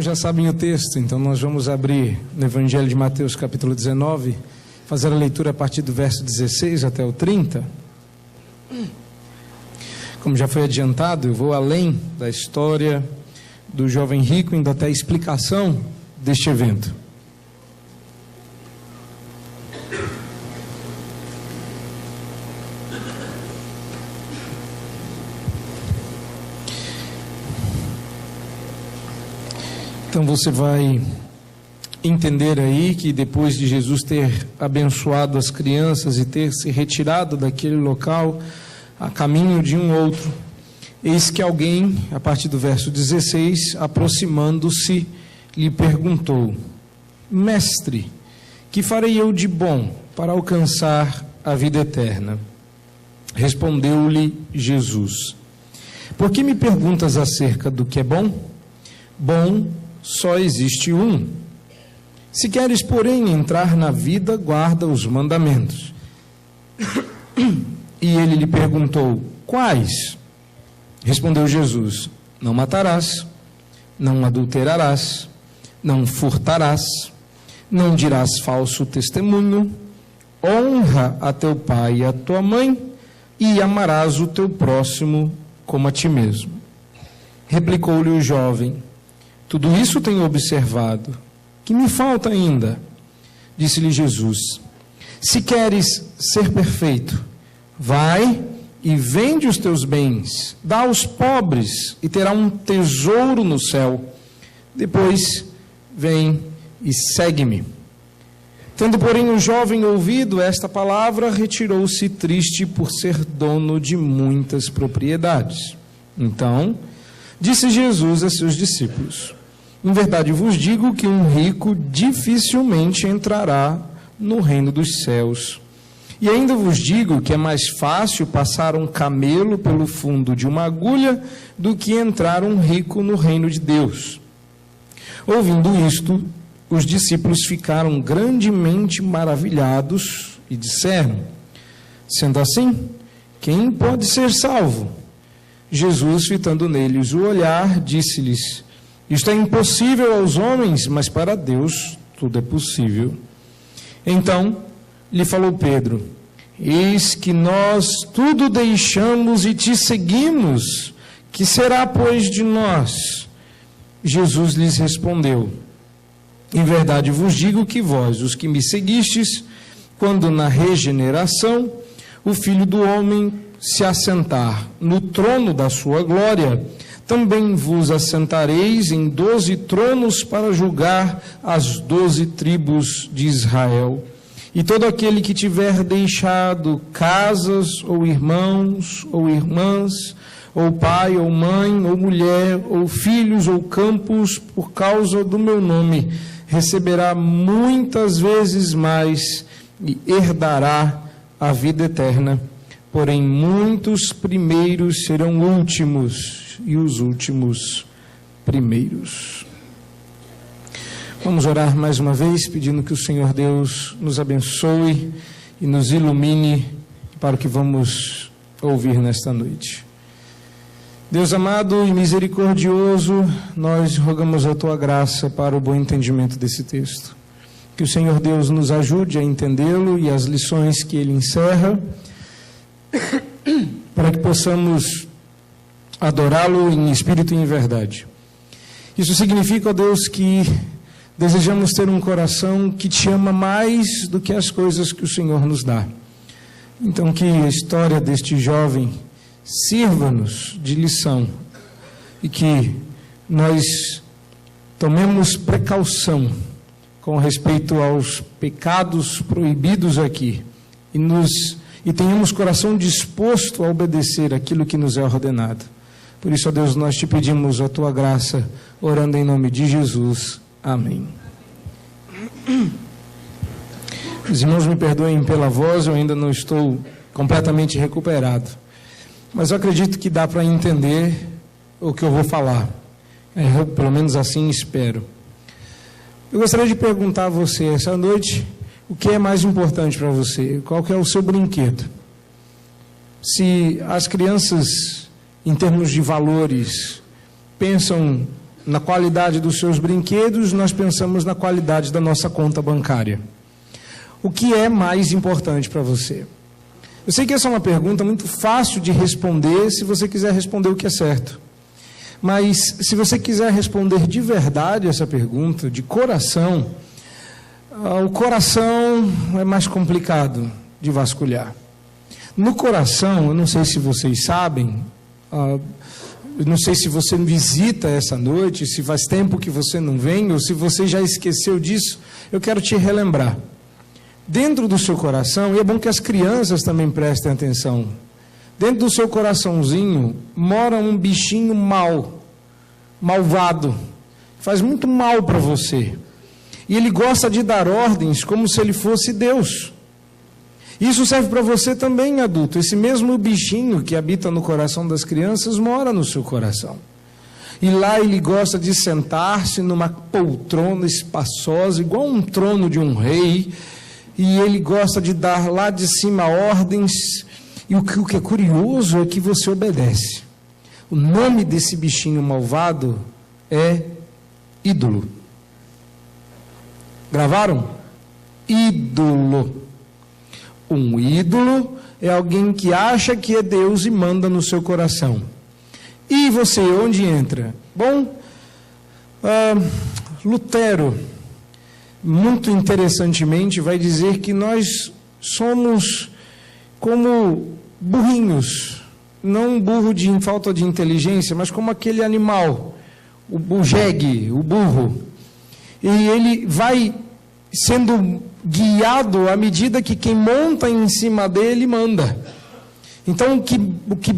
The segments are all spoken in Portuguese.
irmãos já sabem o texto, então nós vamos abrir no Evangelho de Mateus capítulo 19, fazer a leitura a partir do verso 16 até o 30. Como já foi adiantado, eu vou além da história do jovem rico, indo até a explicação deste evento. Então você vai entender aí que depois de Jesus ter abençoado as crianças e ter se retirado daquele local a caminho de um outro, eis que alguém, a partir do verso 16, aproximando-se, lhe perguntou: Mestre, que farei eu de bom para alcançar a vida eterna? Respondeu-lhe Jesus: Por que me perguntas acerca do que é bom? Bom só existe um. Se queres, porém, entrar na vida, guarda os mandamentos. E ele lhe perguntou: Quais? Respondeu Jesus: Não matarás, não adulterarás, não furtarás, não dirás falso testemunho, honra a teu pai e a tua mãe, e amarás o teu próximo como a ti mesmo. Replicou-lhe o jovem: Tudo isso tenho observado. Que me falta ainda? Disse-lhe Jesus: Se queres ser perfeito, vai e vende os teus bens, dá aos pobres e terá um tesouro no céu. Depois vem e segue-me. Tendo, porém, o jovem ouvido esta palavra, retirou-se triste por ser dono de muitas propriedades. Então disse Jesus a seus discípulos: Em verdade vos digo que um rico dificilmente entrará no reino dos céus. E ainda vos digo que é mais fácil passar um camelo pelo fundo de uma agulha do que entrar um rico no reino de Deus. Ouvindo isto, os discípulos ficaram grandemente maravilhados e disseram: Sendo assim, quem pode ser salvo? Jesus, fitando neles o olhar, disse-lhes: Isto é impossível aos homens, mas para Deus tudo é possível. Então lhe falou Pedro: Eis que nós tudo deixamos e te seguimos. Que será, pois, de nós? Jesus lhes respondeu: Em verdade vos digo que vós, os que me seguistes, quando na regeneração o Filho do Homem se assentar no trono da sua glória, também vos assentareis em 12 tronos para julgar as 12 tribos de Israel. E todo aquele que tiver deixado casas, ou irmãos, ou irmãs, ou pai, ou mãe, ou mulher, ou filhos, ou campos, por causa do meu nome, receberá muitas vezes mais e herdará a vida eterna. Porém, muitos primeiros serão últimos, e os últimos primeiros. Vamos orar mais uma vez, pedindo que o Senhor Deus nos abençoe e nos ilumine para o que vamos ouvir nesta noite. Deus amado e misericordioso, nós rogamos a Tua graça para o bom entendimento desse texto. Que o Senhor Deus nos ajude a entendê-lo e as lições que ele encerra, para que possamos adorá-lo em espírito e em verdade. Isso significa, ó Deus, que desejamos ter um coração que te ama mais do que as coisas que o Senhor nos dá. Então, que a história deste jovem sirva-nos de lição e que nós tomemos precaução com respeito aos pecados proibidos aqui e tenhamos coração disposto a obedecer aquilo que nos é ordenado. Por isso, ó Deus, nós te pedimos a Tua graça, orando em nome de Jesus. Amém. Os irmãos me perdoem pela voz, eu ainda não estou completamente recuperado. Mas eu acredito que dá para entender o que eu vou falar. Eu, pelo menos assim, espero. Eu gostaria de perguntar a você essa noite: o que é mais importante para você? Qual que é o seu brinquedo? Se as crianças, em termos de valores, pensam na qualidade dos seus brinquedos, nós pensamos na qualidade da nossa conta bancária. O que é mais importante para você? Eu sei que essa é uma pergunta muito fácil de responder se você quiser responder o que é certo. Mas se você quiser responder de verdade essa pergunta, de coração, o coração é mais complicado de vasculhar. No coração, eu não sei se vocês sabem, eu não sei se você me visita essa noite, se faz tempo que você não vem, ou se você já esqueceu disso, eu quero te relembrar. Dentro do seu coração, e é bom que as crianças também prestem atenção, dentro do seu coraçãozinho mora um bichinho malvado, faz muito mal para você. E ele gosta de dar ordens como se ele fosse Deus. Isso serve para você também, adulto. Esse mesmo bichinho que habita no coração das crianças mora no seu coração. E lá ele gosta de sentar-se numa poltrona espaçosa, igual um trono de um rei. E ele gosta de dar lá de cima ordens. E o que é curioso é que você obedece. O nome desse bichinho malvado é ídolo. Gravaram? Ídolo. Um ídolo é alguém que acha que é Deus e manda no seu coração. E você, onde entra? Bom, Lutero, muito interessantemente, vai dizer que nós somos como burrinhos, não um burro de falta de inteligência, mas como aquele animal, o jegue, o burro. E ele vai sendo guiado à medida que quem monta em cima dele manda. Então, o que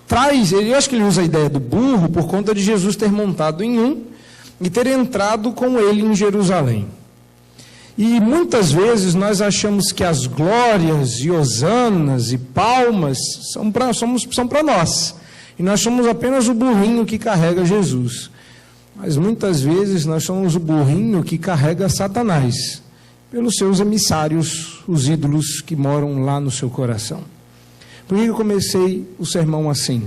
traz, eu acho que ele usa a ideia do burro por conta de Jesus ter montado em um e ter entrado com ele em Jerusalém. E muitas vezes nós achamos que as glórias e hosanas e palmas são para nós. E nós somos apenas o burrinho que carrega Jesus. Mas muitas vezes nós somos o burrinho que carrega Satanás, pelos seus emissários, os ídolos que moram lá no seu coração. Por que eu comecei o sermão assim?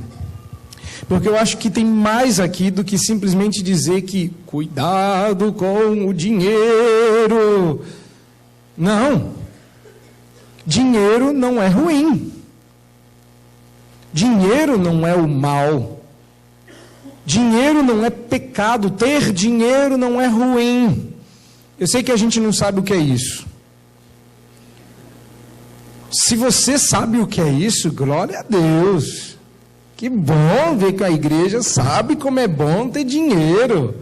Porque eu acho que tem mais aqui do que simplesmente dizer que cuidado com o dinheiro. Não. Dinheiro não é ruim. Dinheiro não é o mal. Dinheiro não é pecado. Ter dinheiro não é ruim. Eu sei que a gente não sabe o que é isso. Se você sabe o que é isso, glória a Deus. Que bom ver que a igreja sabe como é bom ter dinheiro.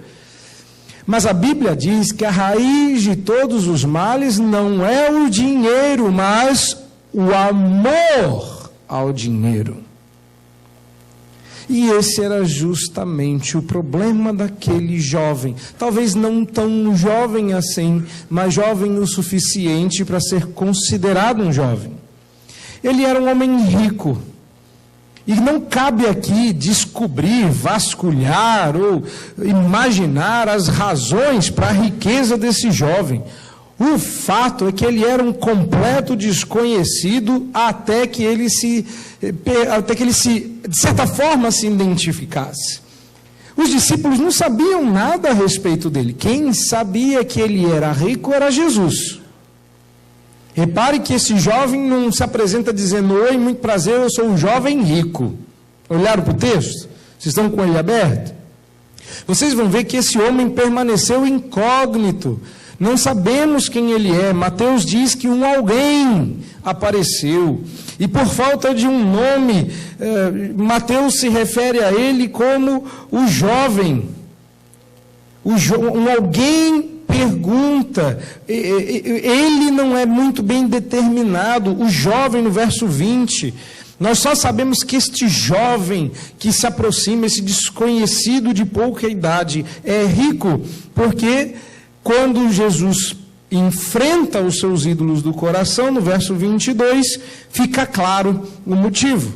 Mas a Bíblia diz que a raiz de todos os males não é o dinheiro, mas o amor ao dinheiro. E esse era justamente o problema daquele jovem. Talvez não tão jovem assim, mas jovem o suficiente para ser considerado um jovem. Ele era um homem rico. E não cabe aqui descobrir, vasculhar ou imaginar as razões para a riqueza desse jovem. O fato é que ele era um completo desconhecido até que ele se, de certa forma, se identificasse. Os discípulos não sabiam nada a respeito dele. Quem sabia que ele era rico era Jesus. Repare que esse jovem não se apresenta dizendo: oi, muito prazer, eu sou um jovem rico. Olharam para o texto? Vocês estão com ele aberto? Vocês vão ver que esse homem permaneceu incógnito. Não sabemos quem ele é. Mateus diz que um alguém apareceu. E por falta de um nome, Mateus se refere a ele como o jovem. Um alguém pergunta. Ele não é muito bem determinado. O jovem, no verso 20. Nós só sabemos que este jovem que se aproxima, esse desconhecido de pouca idade, é rico, porque quando Jesus enfrenta os seus ídolos do coração, no verso 22, fica claro o motivo.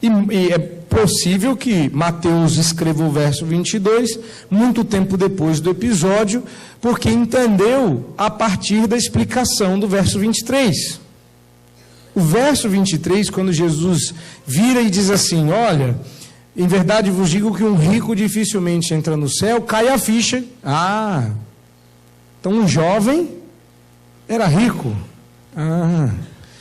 E é possível que Mateus escreva o verso 22, muito tempo depois do episódio, porque entendeu a partir da explicação do verso 23. O verso 23, quando Jesus vira e diz assim: olha, Em verdade vos digo que um rico dificilmente entra no céu. Cai a ficha. Ah, então um jovem era rico. Ah,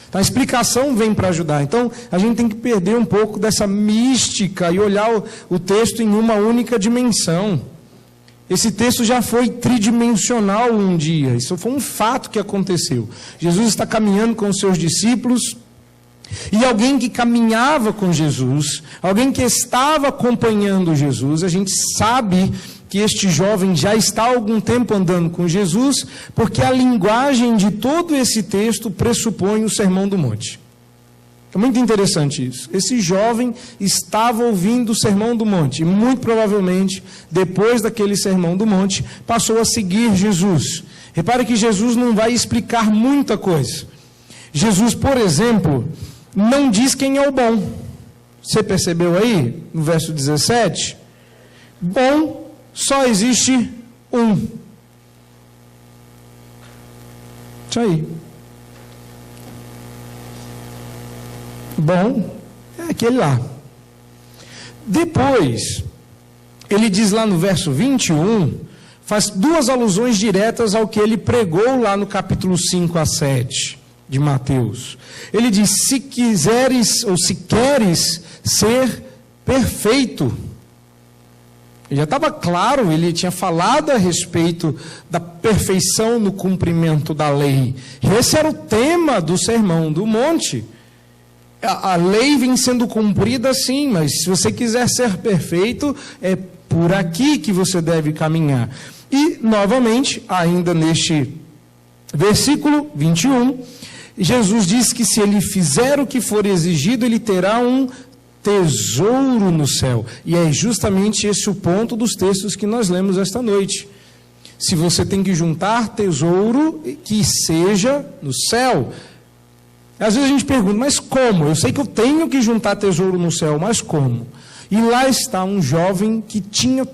então a explicação vem para ajudar. Então a gente tem que perder um pouco dessa mística e olhar o texto em uma única dimensão. Esse texto já foi tridimensional um dia. Isso foi um fato que aconteceu. Jesus está caminhando com os seus discípulos. E alguém que caminhava com Jesus, alguém que estava acompanhando Jesus, a gente sabe que este jovem já está há algum tempo andando com Jesus, porque a linguagem de todo esse texto pressupõe o Sermão do Monte. É muito interessante isso. Esse jovem estava ouvindo o Sermão do Monte, e muito provavelmente, depois daquele Sermão do Monte, passou a seguir Jesus. Repare que Jesus não vai explicar muita coisa. Jesus, por exemplo, não diz quem é o bom. Você percebeu aí, no verso 17? Bom, só existe um. Isso aí. Bom, é aquele lá. Depois, ele diz lá no verso 21, faz duas alusões diretas ao que ele pregou lá no capítulo 5 a 7 de Mateus. Ele diz, se quiseres ou se queres ser perfeito. Ele já estava claro, ele tinha falado a respeito da perfeição no cumprimento da lei. Esse era o tema do Sermão do Monte. A lei vem sendo cumprida sim, mas se você quiser ser perfeito, é por aqui que você deve caminhar. E, novamente, ainda neste versículo 21, Jesus diz que se ele fizer o que for exigido, ele terá um tesouro no céu. E é justamente esse o ponto dos textos que nós lemos esta noite. Se você tem que juntar tesouro, que seja no céu. Às vezes a gente pergunta, mas como? Eu sei que eu tenho que juntar tesouro no céu, mas como? E lá está um jovem que tinha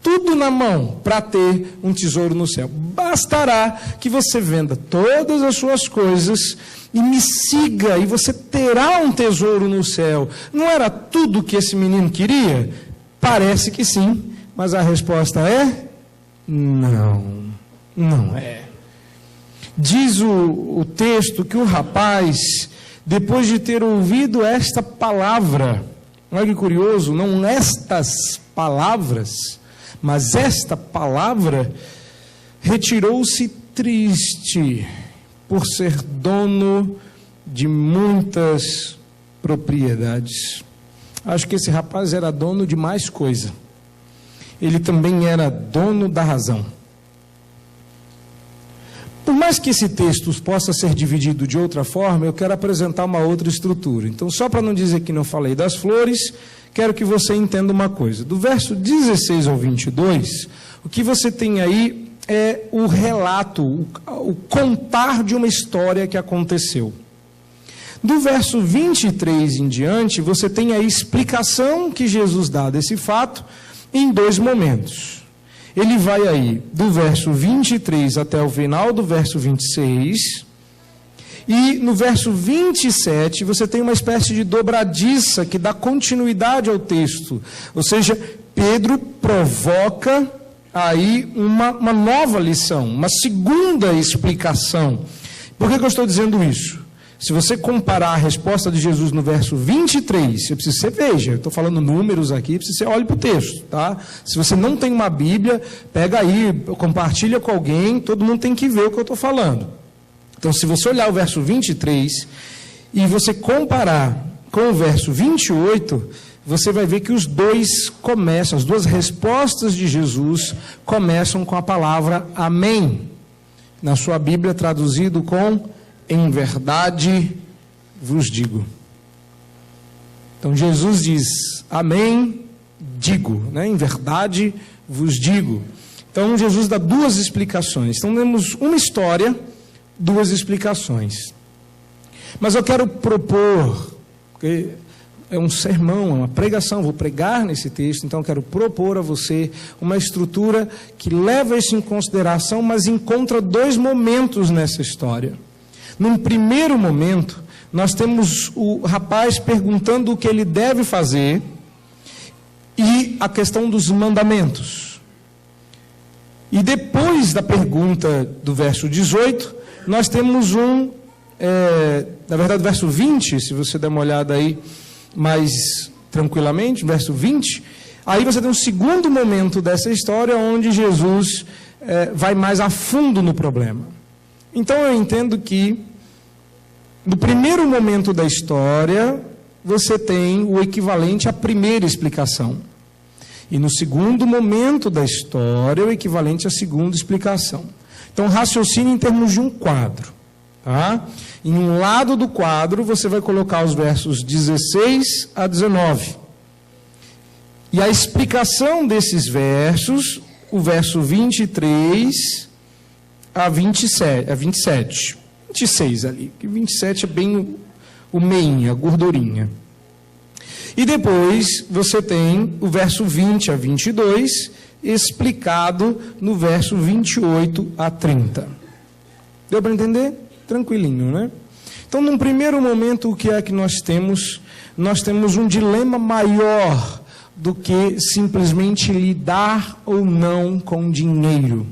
tudo na mão para ter um tesouro no céu. Bastará que você venda todas as suas coisas e me siga, e você terá um tesouro no céu. Não era tudo que esse menino queria? Parece que sim, mas a resposta é não, não é. Diz o texto que o rapaz, depois de ter ouvido esta palavra, olha que curioso, não estas palavras, mas esta palavra, retirou-se triste por ser dono de muitas propriedades. Acho que esse rapaz era dono de mais coisa. Ele também era dono da razão. Por mais que esse texto possa ser dividido de outra forma, eu quero apresentar uma outra estrutura. Então, só para não dizer que não falei das flores, quero que você entenda uma coisa. Do verso 16 ao 22, o que você tem aí é o relato, o contar de uma história que aconteceu. Do verso 23 em diante, você tem a explicação que Jesus dá desse fato em dois momentos. Ele vai aí do verso 23 até o final do verso 26, e no verso 27 você tem uma espécie de dobradiça que dá continuidade ao texto. Ou seja, Pedro provoca aí uma nova lição, uma segunda explicação. Por que eu estou dizendo isso? Se você comparar a resposta de Jesus no verso 23, eu preciso que você veja, eu estou falando números aqui, preciso que você olhe para o texto, tá? Se você não tem uma Bíblia, pega aí, compartilha com alguém, todo mundo tem que ver o que eu estou falando. Então, se você olhar o verso 23 e você comparar com o verso 28, você vai ver que os dois começam, as duas respostas de Jesus começam com a palavra amém. Na sua Bíblia traduzido com em verdade vos digo. Então Jesus diz, amém, digo, né? Em verdade vos digo. Então Jesus dá duas explicações. Então temos uma história, duas explicações. Mas eu quero propor, porque é um sermão, é uma pregação, vou pregar nesse texto, então eu quero propor a você uma estrutura que leva isso em consideração, mas encontra dois momentos nessa história. Num primeiro momento, nós temos o rapaz perguntando o que ele deve fazer, e a questão dos mandamentos. E depois da pergunta do verso 18, nós temos na verdade, o verso 20, se você der uma olhada aí mais tranquilamente, verso 20, aí você tem um segundo momento dessa história, onde Jesus vai mais a fundo no problema. Então eu entendo que, no primeiro momento da história, você tem o equivalente à primeira explicação. E no segundo momento da história, o equivalente à segunda explicação. Então, raciocine em termos de um quadro. Tá? Em um lado do quadro, você vai colocar os versos 16 a 19. E a explicação desses versos, o verso 23 a 27. 26 ali, que 27 é bem o meinho, a gordurinha. E depois você tem o verso 20 a 22, explicado no verso 28 a 30. Deu para entender? Tranquilinho, né? Então, num primeiro momento, o que é que nós temos? Nós temos um dilema maior do que simplesmente lidar ou não com dinheiro.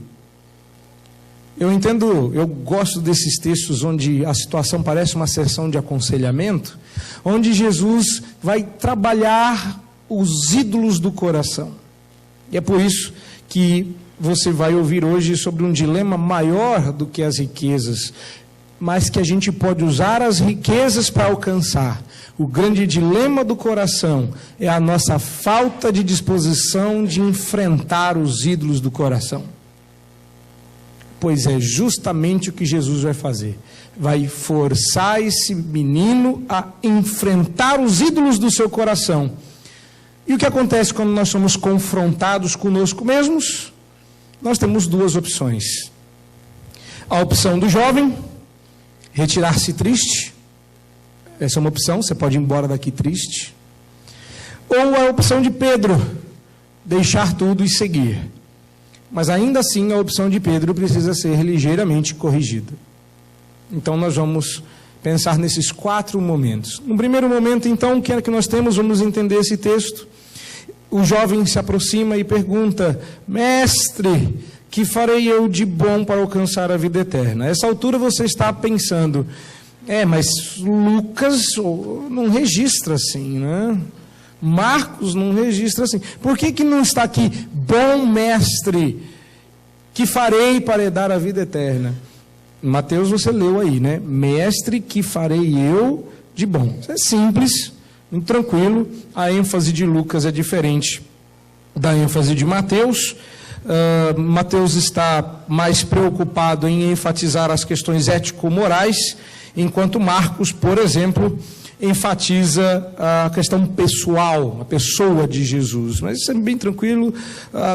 Eu entendo, eu gosto desses textos onde a situação parece uma sessão de aconselhamento, onde Jesus vai trabalhar os ídolos do coração. E é por isso que você vai ouvir hoje sobre um dilema maior do que as riquezas, mas que a gente pode usar as riquezas para alcançar. O grande dilema do coração é a nossa falta de disposição de enfrentar os ídolos do coração. Pois é justamente o que Jesus vai fazer. Vai forçar esse menino a enfrentar os ídolos do seu coração. E o que acontece quando nós somos confrontados conosco mesmos? Nós temos duas opções. A opção do jovem, retirar-se triste. Essa é uma opção, você pode ir embora daqui triste. Ou a opção de Pedro, deixar tudo e seguir. Mas ainda assim a opção de Pedro precisa ser ligeiramente corrigida. Então nós vamos pensar nesses 4 momentos. No primeiro momento, então, o que é que nós temos? Vamos entender esse texto. O jovem se aproxima e pergunta: Mestre, que farei eu de bom para alcançar a vida eterna? A essa altura você está pensando, mas Lucas não registra assim, né? Marcos não registra assim. Por que não está aqui, bom mestre, que farei para herdar a vida eterna? Mateus você leu aí, né? Mestre, que farei eu de bom. Isso é simples, muito tranquilo. A ênfase de Lucas é diferente da ênfase de Mateus. Mateus está mais preocupado em enfatizar as questões ético-morais, enquanto Marcos, por exemplo, enfatiza a questão pessoal, a pessoa de Jesus. Mas isso é bem tranquilo.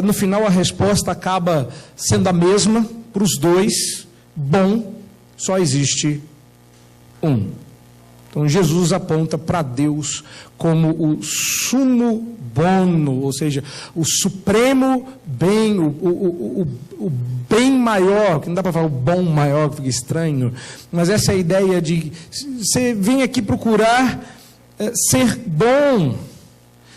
No final a resposta acaba sendo a mesma para os dois. Bom, só existe um. Então Jesus aponta para Deus como o sumo bono, ou seja, o supremo bem, o bem maior, que não dá para falar o bom maior, que fica estranho, mas essa é a ideia de você vem aqui procurar ser bom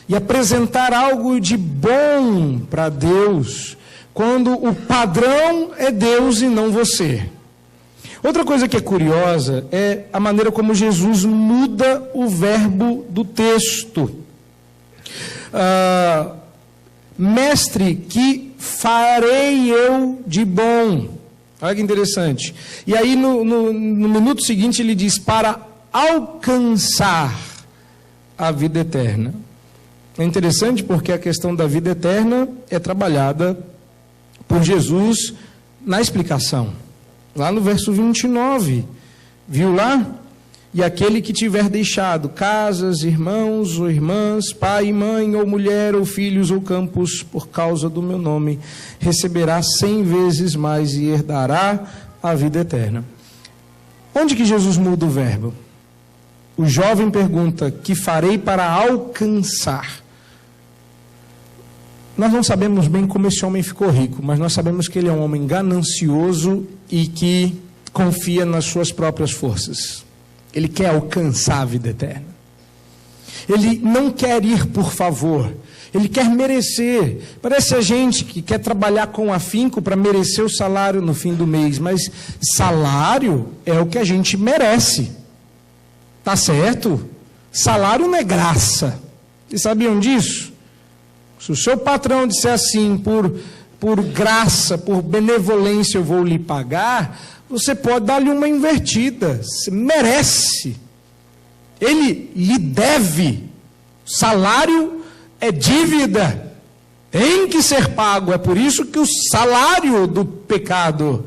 e apresentar algo de bom para Deus, quando o padrão é Deus e não você. Outra coisa que é curiosa é a maneira como Jesus muda o verbo do texto. Mestre, que farei eu de bom? Olha que interessante. E aí no minuto seguinte ele diz, para alcançar a vida eterna. É interessante porque a questão da vida eterna é trabalhada por Jesus na explicação. Lá no verso 29, viu lá? E aquele que tiver deixado casas, irmãos ou irmãs, pai e mãe, ou mulher, ou filhos, ou campos, por causa do meu nome, receberá 100 vezes mais e herdará a vida eterna. Onde que Jesus muda o verbo? O jovem pergunta, que farei para alcançar? Nós não sabemos bem como esse homem ficou rico, mas nós sabemos que ele é um homem ganancioso e que confia nas suas próprias forças. Ele quer alcançar a vida eterna. Ele não quer ir por favor, Ele quer merecer. Parece a gente que quer trabalhar com afinco para merecer o salário no fim do mês, mas salário é o que a gente merece. Tá certo? Salário não é graça. Vocês sabiam disso? Se o seu patrão disser assim, por graça, por benevolência eu vou lhe pagar, você pode dar-lhe uma invertida. Você merece. Ele lhe deve. Salário é dívida. Tem que ser pago. É por isso que o salário do pecado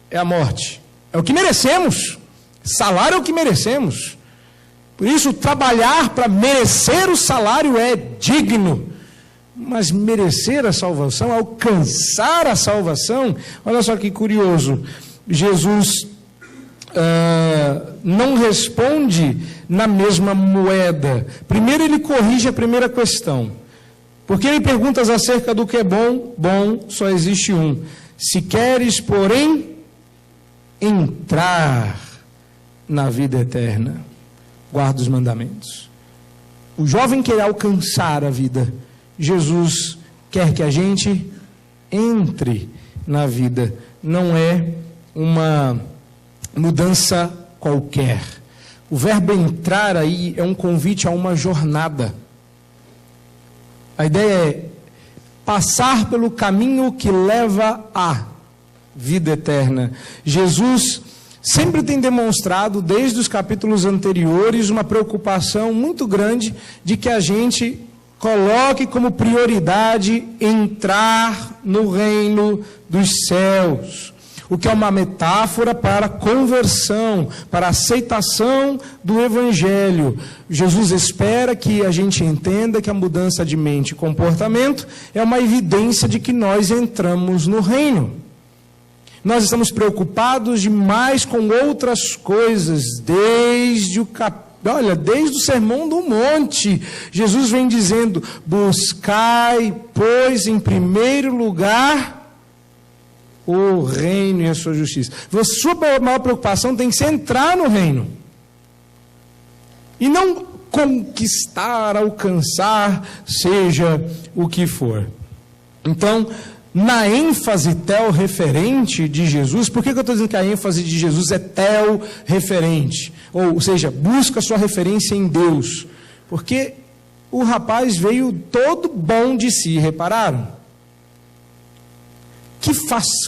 é a morte. É o que merecemos. Salário é o que merecemos. Por isso, trabalhar para merecer o salário é digno. Mas merecer a salvação, alcançar a salvação, olha só que curioso. Jesus não responde na mesma moeda. Primeiro ele corrige a primeira questão. Porque ele pergunta acerca do que é bom. Bom só existe um. Se queres, porém, entrar na vida eterna, guarda os mandamentos. O jovem quer alcançar a vida. Jesus quer que a gente entre na vida. Não é uma mudança qualquer. O verbo entrar aí é um convite a uma jornada. A ideia é passar pelo caminho que leva à vida eterna. Jesus sempre tem demonstrado, desde os capítulos anteriores, uma preocupação muito grande de que a gente coloque como prioridade entrar no reino dos céus, o que é uma metáfora para a conversão, para a aceitação do Evangelho. Jesus espera que a gente entenda que a mudança de mente e comportamento é uma evidência de que nós entramos no reino. Nós estamos preocupados demais com outras coisas, desde o Sermão do Monte. Jesus vem dizendo: buscai, pois, em primeiro lugar o reino e a sua justiça. A sua maior preocupação tem que ser entrar no reino. E não conquistar, alcançar, seja o que for. Então, na ênfase tel-referente de Jesus, por que eu estou dizendo que a ênfase de Jesus é tel-referente? Ou seja, busca sua referência em Deus. Porque o rapaz veio todo bom de si, repararam?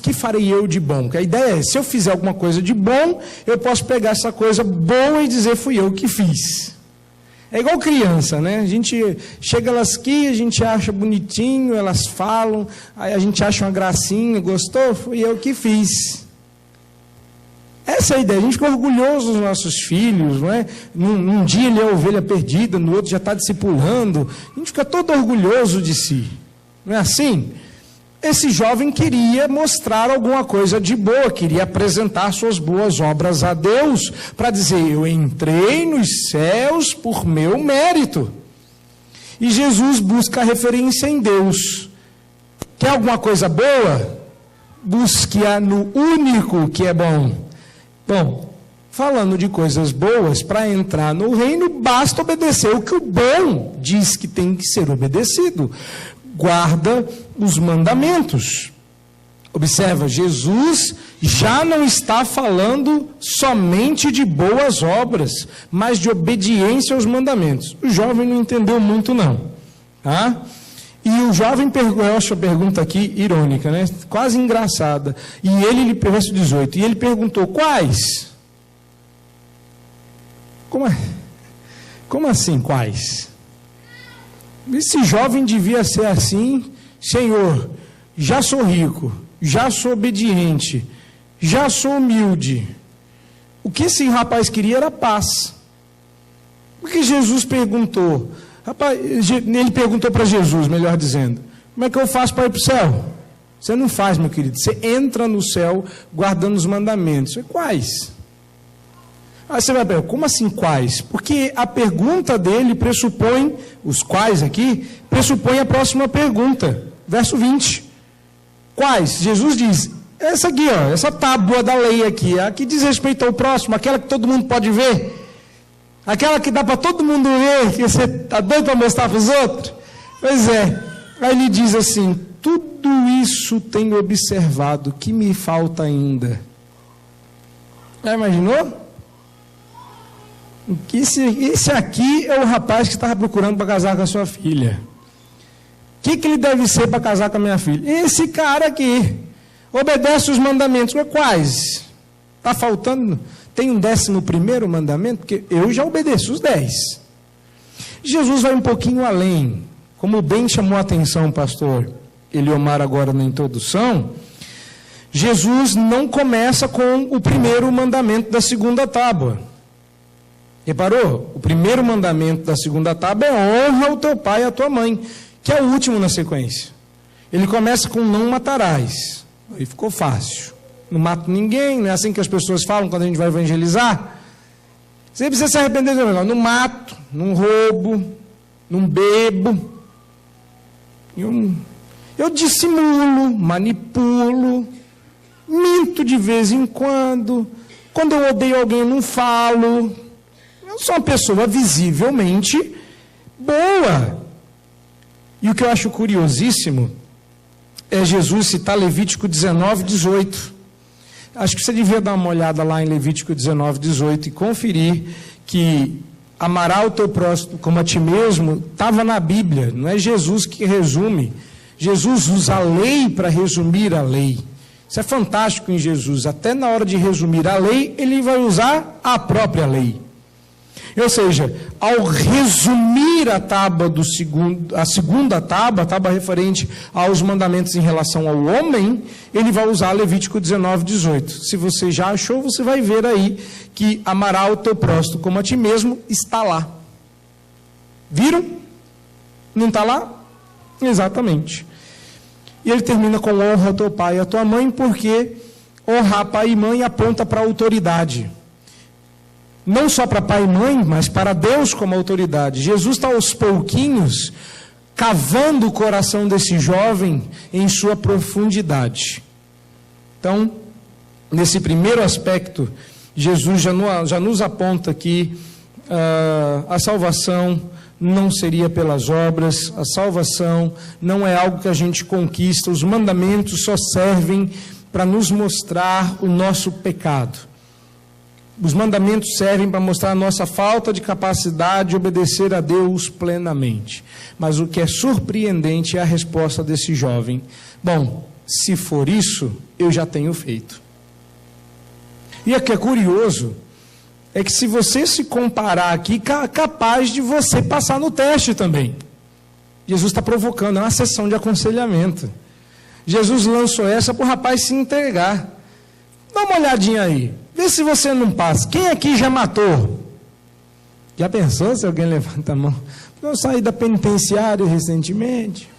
Que farei eu de bom? Que a ideia é, se eu fizer alguma coisa de bom, eu posso pegar essa coisa boa e dizer, fui eu que fiz. É igual criança, né? A gente chega elas aqui, a gente acha bonitinho, elas falam, aí a gente acha uma gracinha, gostou? Fui eu que fiz. Essa é a ideia, a gente fica orgulhoso dos nossos filhos, não é? Num dia ele é a ovelha perdida, no outro já está discipulando, a gente fica todo orgulhoso de si, não é assim? Esse jovem queria mostrar alguma coisa de boa, queria apresentar suas boas obras a Deus, para dizer, eu entrei nos céus por meu mérito. E Jesus busca a referência em Deus. Quer alguma coisa boa? Busque-a no único que é bom. Bom, falando de coisas boas, para entrar no reino, basta obedecer o que o bom diz que tem que ser obedecido. Guarda os mandamentos. Observa, Jesus já não está falando somente de boas obras, mas de obediência aos mandamentos. O jovem não entendeu muito não, tá? E o jovem eu acho a pergunta aqui irônica, né? Quase engraçada. E ele, verso 18, e ele perguntou, quais? Como assim, quais? Esse jovem devia ser assim, Senhor, já sou rico, já sou obediente, já sou humilde. O que esse rapaz queria era paz. Porque Jesus perguntou, ele perguntou para Jesus, melhor dizendo, como é que eu faço para ir para o céu? Você não faz, meu querido, você entra no céu guardando os mandamentos. Quais? Aí você vai perguntar, como assim quais? Porque a pergunta dele pressupõe, os quais aqui, pressupõe a próxima pergunta. Verso 20. Quais? Jesus diz, essa aqui, ó, essa tábua da lei aqui, a que diz respeito ao próximo, aquela que todo mundo pode ver, aquela que dá para todo mundo ver, que você está doido para mostrar para os outros. Pois é, aí ele diz assim: tudo isso tenho observado, que me falta ainda. Já imaginou? Esse aqui é o rapaz que estava procurando para casar com a sua filha. O que ele deve ser para casar com a minha filha? Esse cara aqui. Obedece os mandamentos. Mas quais? Está faltando? Tem um 11º mandamento? Porque eu já obedeço os 10. Jesus vai um pouquinho além. Como bem chamou a atenção o pastor Eliomar agora na introdução, Jesus não começa com o primeiro mandamento da segunda tábua. Reparou? O primeiro mandamento da segunda tábua é honra o teu pai e a tua mãe, que é o último na sequência. Ele começa com não matarás. Aí ficou fácil. Não mato ninguém, não é assim que as pessoas falam quando a gente vai evangelizar? Você precisa se arrepender do negócio. Não mato, não roubo, não bebo. Eu dissimulo, manipulo, minto de vez em quando. Quando eu odeio alguém, eu não falo. Eu sou uma pessoa visivelmente boa. E o que eu acho curiosíssimo é Jesus citar Levítico 19, 18. Acho que você devia dar uma olhada lá em Levítico 19, 18 e conferir que amará o teu próximo como a ti mesmo estava na Bíblia. Não é Jesus que resume. Jesus usa a lei para resumir a lei. Isso é fantástico em Jesus. Até na hora de resumir a lei, ele vai usar a própria lei. Ou seja, ao resumir a tábua a segunda tábua, a tábua referente aos mandamentos em relação ao homem, ele vai usar Levítico 19, 18. Se você já achou, você vai ver aí que amará o teu próximo como a ti mesmo está lá. Viram? Não está lá? Exatamente. E ele termina com honra ao teu pai e à tua mãe, porque honrar pai e mãe aponta para a autoridade. Não só para pai e mãe, mas para Deus como autoridade. Jesus está aos pouquinhos cavando o coração desse jovem em sua profundidade. Então, nesse primeiro aspecto, Jesus já nos aponta que a salvação não seria pelas obras, a salvação não é algo que a gente conquista, os mandamentos só servem para nos mostrar o nosso pecado. Os mandamentos servem para mostrar a nossa falta de capacidade de obedecer a Deus plenamente. Mas o que é surpreendente é a resposta desse jovem: bom, se for isso, eu já tenho feito. E o que é curioso é que se você se comparar aqui, é capaz de você passar no teste também. Jesus está provocando, é uma sessão de aconselhamento. Jesus lançou essa para o rapaz se entregar. Dá uma olhadinha aí. Vê se você não passa. Quem aqui já matou? Já pensou se alguém levanta a mão? Eu saí da penitenciária recentemente.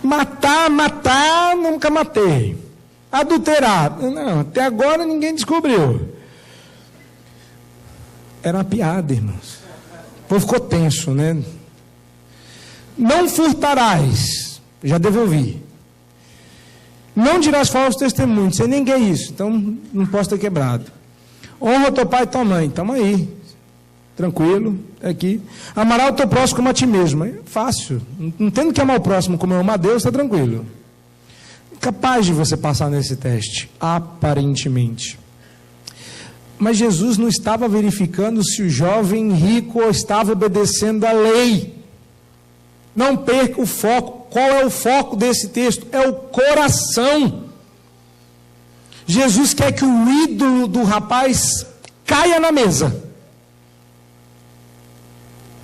Matar, nunca matei. Adulterar, não, até agora ninguém descobriu. Era uma piada, irmãos. O povo ficou tenso, né? Não furtarás. Já devolvi. Não dirás falsos testemunhos, sem ninguém isso, então não posso ter quebrado. Honra o teu pai e tua mãe, estamos aí, tranquilo, aqui. Amará o teu próximo como a ti mesmo, é fácil, não tendo que amar o próximo como eu amo a Deus, está tranquilo. Capaz de você passar nesse teste, aparentemente. Mas Jesus não estava verificando se o jovem rico estava obedecendo a lei. Não perca o foco. Qual é o foco desse texto? É o coração. Jesus quer que o ídolo do rapaz caia na mesa.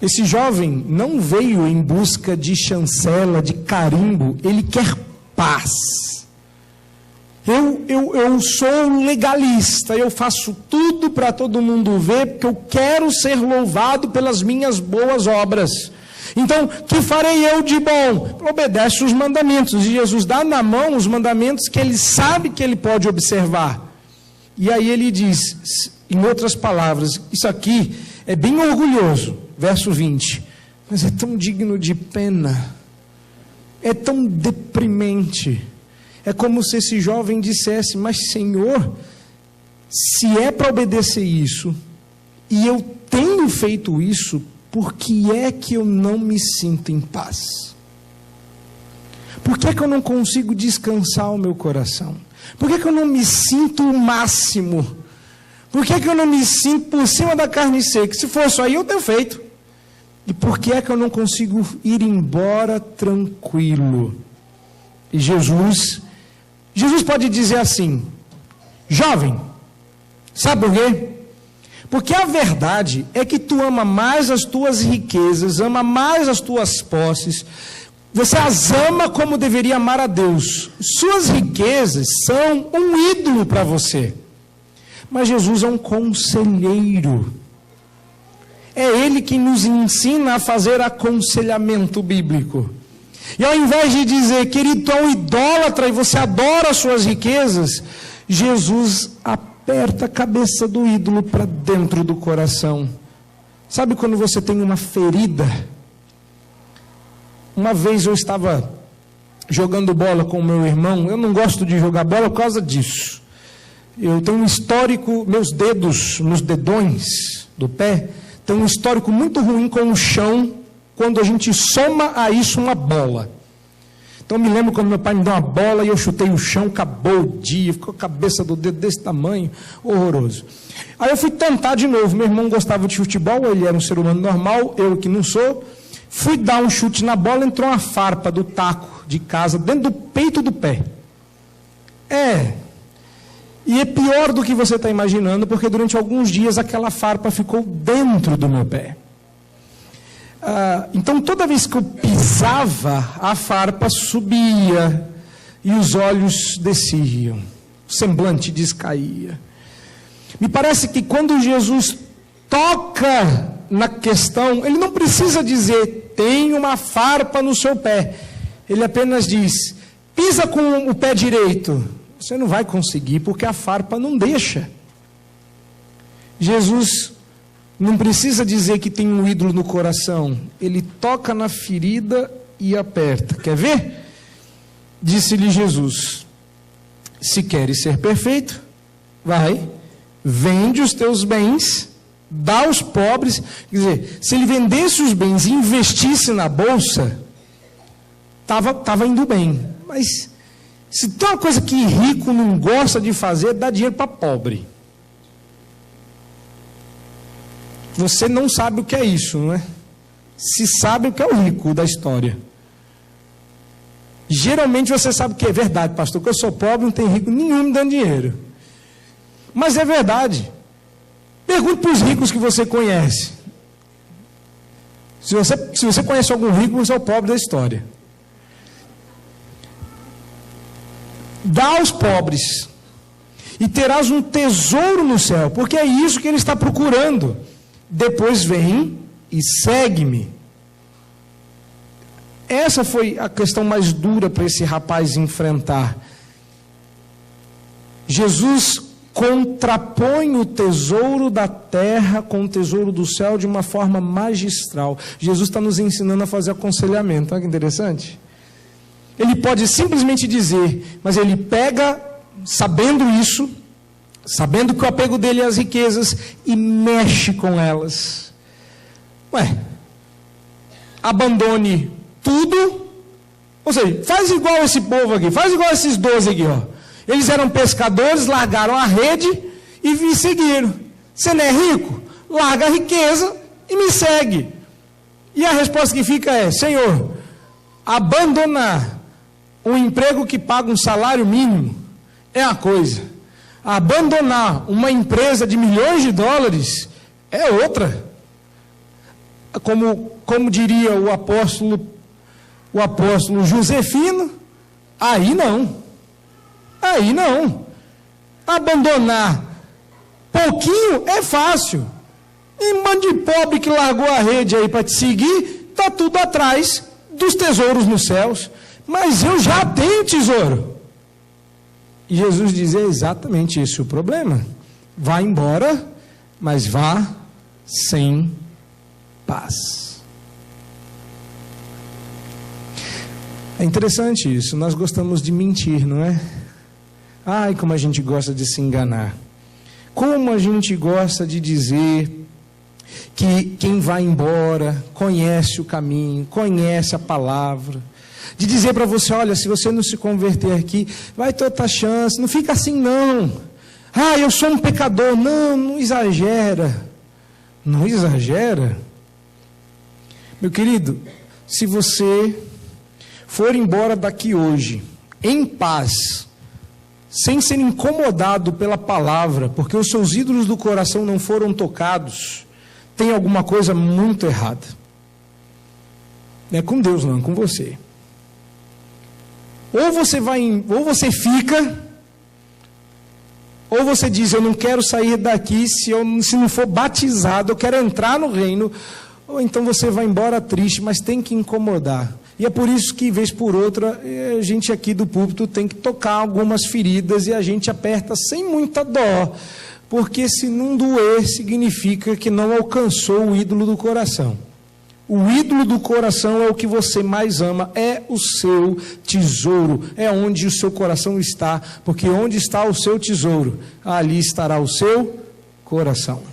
Esse jovem não veio em busca de chancela, de carimbo, ele quer paz. Eu sou legalista, eu faço tudo para todo mundo ver, porque eu quero ser louvado pelas minhas boas obras. Então, que farei eu de bom? Obedece os mandamentos. E Jesus dá na mão os mandamentos que ele sabe que ele pode observar. E aí ele diz, em outras palavras, isso aqui é bem orgulhoso, verso 20, mas é tão digno de pena, é tão deprimente. É como se esse jovem dissesse: mas Senhor, se é para obedecer isso, e eu tenho feito isso, por que é que eu não me sinto em paz? Por que é que eu não consigo descansar o meu coração? Por que é que eu não me sinto o máximo? Por que é que eu não me sinto por cima da carne seca? Se fosse aí, eu tenho feito. E por que é que eu não consigo ir embora tranquilo? E Jesus pode dizer assim: jovem, sabe por quê? Porque a verdade é que tu ama mais as tuas riquezas, ama mais as tuas posses, você as ama como deveria amar a Deus. Suas riquezas são um ídolo para você. Mas Jesus é um conselheiro. É Ele que nos ensina a fazer aconselhamento bíblico. E ao invés de dizer, querido, tu é um idólatra e você adora as suas riquezas, Jesus aperta a cabeça do ídolo para dentro do coração. Sabe quando você tem uma ferida? Uma vez eu estava jogando bola com o meu irmão. Eu não gosto de jogar bola por causa disso. Eu tenho um histórico, meus dedos, nos dedões do pé, tem um histórico muito ruim com o chão, quando a gente soma a isso uma bola. Então eu me lembro quando meu pai me deu uma bola e eu chutei o chão, acabou o dia, ficou a cabeça do dedo desse tamanho, horroroso. Aí eu fui tentar de novo, meu irmão gostava de futebol, ele era um ser humano normal, eu que não sou, fui dar um chute na bola, entrou uma farpa do taco de casa dentro do peito do pé. E é pior do que você está imaginando, porque durante alguns dias aquela farpa ficou dentro do meu pé. Então toda vez que eu pisava, a farpa subia e os olhos desciam, o semblante descaía. Me parece que quando Jesus toca na questão, ele não precisa dizer, tem uma farpa no seu pé. Ele apenas diz, pisa com o pé direito. Você não vai conseguir, porque a farpa não deixa. Jesus não precisa dizer que tem um ídolo no coração. Ele toca na ferida e aperta. Quer ver? Disse-lhe Jesus, se queres ser perfeito, vai, vende os teus bens, dá aos pobres. Quer dizer, se ele vendesse os bens e investisse na bolsa, estava indo bem. Mas se tem uma coisa que rico não gosta de fazer, é dar dinheiro para pobre. Você não sabe o que é isso, não é? Se sabe o que é o rico da história. Geralmente você sabe o que é verdade, pastor, que eu sou pobre, não tem rico nenhum me dando dinheiro. Mas é verdade. Pergunte para os ricos que você conhece. Se você conhece algum rico, você é o pobre da história. Dá aos pobres, e terás um tesouro no céu, porque é isso que ele está procurando. Depois vem e segue-me. Essa foi a questão mais dura para esse rapaz enfrentar. Jesus contrapõe o tesouro da terra com o tesouro do céu de uma forma magistral. Jesus está nos ensinando a fazer aconselhamento. Olha que interessante. Ele pode simplesmente dizer, mas ele pega, sabendo isso, sabendo que o apego dele é às riquezas, e mexe com elas. Abandone tudo, ou seja, faz igual esse povo aqui, faz igual esses 12 aqui, ó. Eles eram pescadores, largaram a rede e me seguiram. Você não é rico? Larga a riqueza e me segue. E a resposta que fica é, Senhor, abandonar um emprego que paga um salário mínimo é uma coisa. Abandonar uma empresa de milhões de dólares é outra. Como diria o apóstolo Josefino, aí não. Abandonar pouquinho é fácil. E um monte de pobre que largou a rede aí para te seguir, está tudo atrás dos tesouros nos céus. Mas eu já tenho tesouro. E Jesus diz, é exatamente esse o problema. Vá embora, mas vá sem paz. É interessante isso, nós gostamos de mentir, não é? Ai, como a gente gosta de se enganar. Como a gente gosta de dizer que quem vai embora conhece o caminho, conhece a palavra, de dizer para você, olha, se você não se converter aqui, vai ter outra chance, não fica assim não. Ah, eu sou um pecador. Não, não exagera. Não exagera. Meu querido, se você for embora daqui hoje, em paz, sem ser incomodado pela palavra, porque os seus ídolos do coração não foram tocados, tem alguma coisa muito errada. Não é com Deus não, é com você. Ou você fica, ou você diz, eu não quero sair daqui se não for batizado, eu quero entrar no reino, ou então você vai embora triste, mas tem que incomodar. E é por isso que, vez por outra, a gente aqui do púlpito tem que tocar algumas feridas e a gente aperta sem muita dó, porque se não doer, significa que não alcançou o ídolo do coração. O ídolo do coração é o que você mais ama, é o seu tesouro, é onde o seu coração está, porque onde está o seu tesouro, ali estará o seu coração.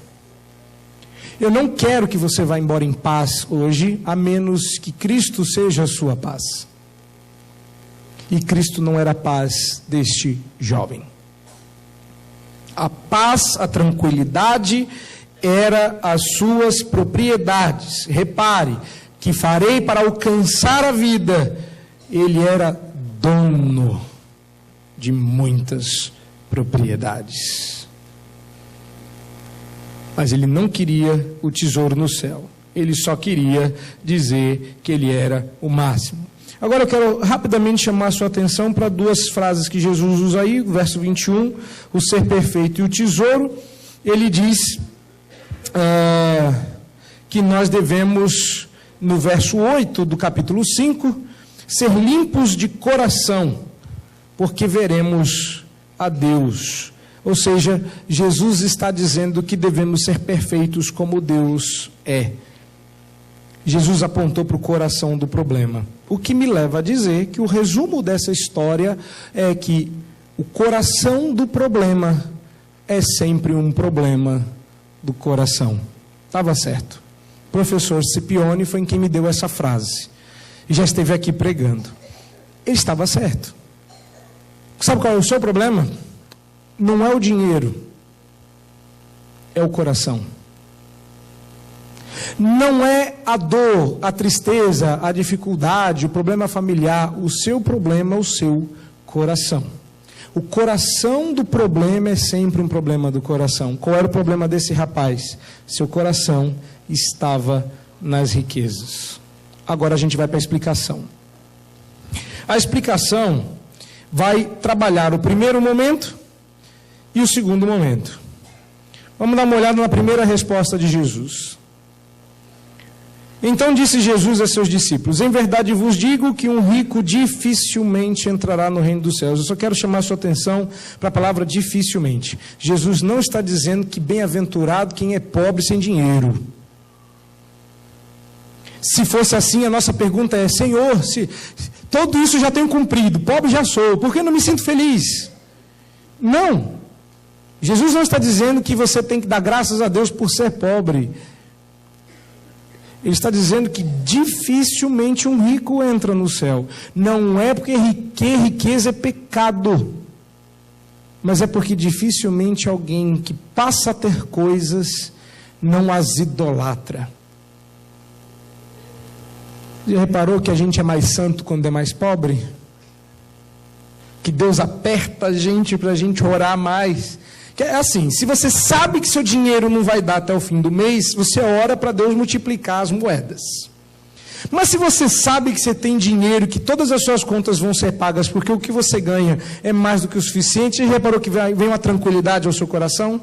Eu não quero que você vá embora em paz hoje, a menos que Cristo seja a sua paz. E Cristo não era a paz deste jovem. A paz, a tranquilidade era as suas propriedades. Repare que farei para alcançar a vida. Ele era dono de muitas propriedades. Mas ele não queria o tesouro no céu. Ele só queria dizer que ele era o máximo. Agora eu quero rapidamente chamar a sua atenção para duas frases que Jesus usa aí, verso 21, o ser perfeito e o tesouro. Ele diz que nós devemos, no verso 8 do capítulo 5, ser limpos de coração, porque veremos a Deus. Ou seja, Jesus está dizendo que devemos ser perfeitos como Deus é. Jesus apontou para o coração do problema. O que me leva a dizer que o resumo dessa história é que o coração do problema é sempre um problema do coração. Estava certo. O professor Scipione foi quem me deu essa frase. E já esteve aqui pregando. Ele estava certo. Sabe qual é o seu problema? Não é o dinheiro. É o coração. Não é a dor, a tristeza, a dificuldade, o problema familiar. O seu problema é o seu coração. O coração do problema é sempre um problema do coração. Qual era o problema desse rapaz? Seu coração estava nas riquezas. Agora a gente vai para a explicação. A explicação vai trabalhar o primeiro momento e o segundo momento. Vamos dar uma olhada na primeira resposta de Jesus. Então disse Jesus a seus discípulos: em verdade vos digo que um rico dificilmente entrará no reino dos céus. Eu só quero chamar a sua atenção para a palavra dificilmente. Jesus não está dizendo que bem-aventurado quem é pobre sem dinheiro. Se fosse assim, a nossa pergunta é: Senhor, se tudo isso já tenho cumprido, pobre já sou, por que não me sinto feliz? Não. Jesus não está dizendo que você tem que dar graças a Deus por ser pobre. Ele está dizendo que dificilmente um rico entra no céu. Não é porque riqueza é pecado, mas é porque dificilmente alguém que passa a ter coisas não as idolatra. Já reparou que a gente é mais santo quando é mais pobre? Que Deus aperta a gente para a gente orar mais. Que é assim, se você sabe que seu dinheiro não vai dar até o fim do mês, você ora para Deus multiplicar as moedas. Mas se você sabe que você tem dinheiro, que todas as suas contas vão ser pagas, porque o que você ganha é mais do que o suficiente, você reparou que vem uma tranquilidade ao seu coração?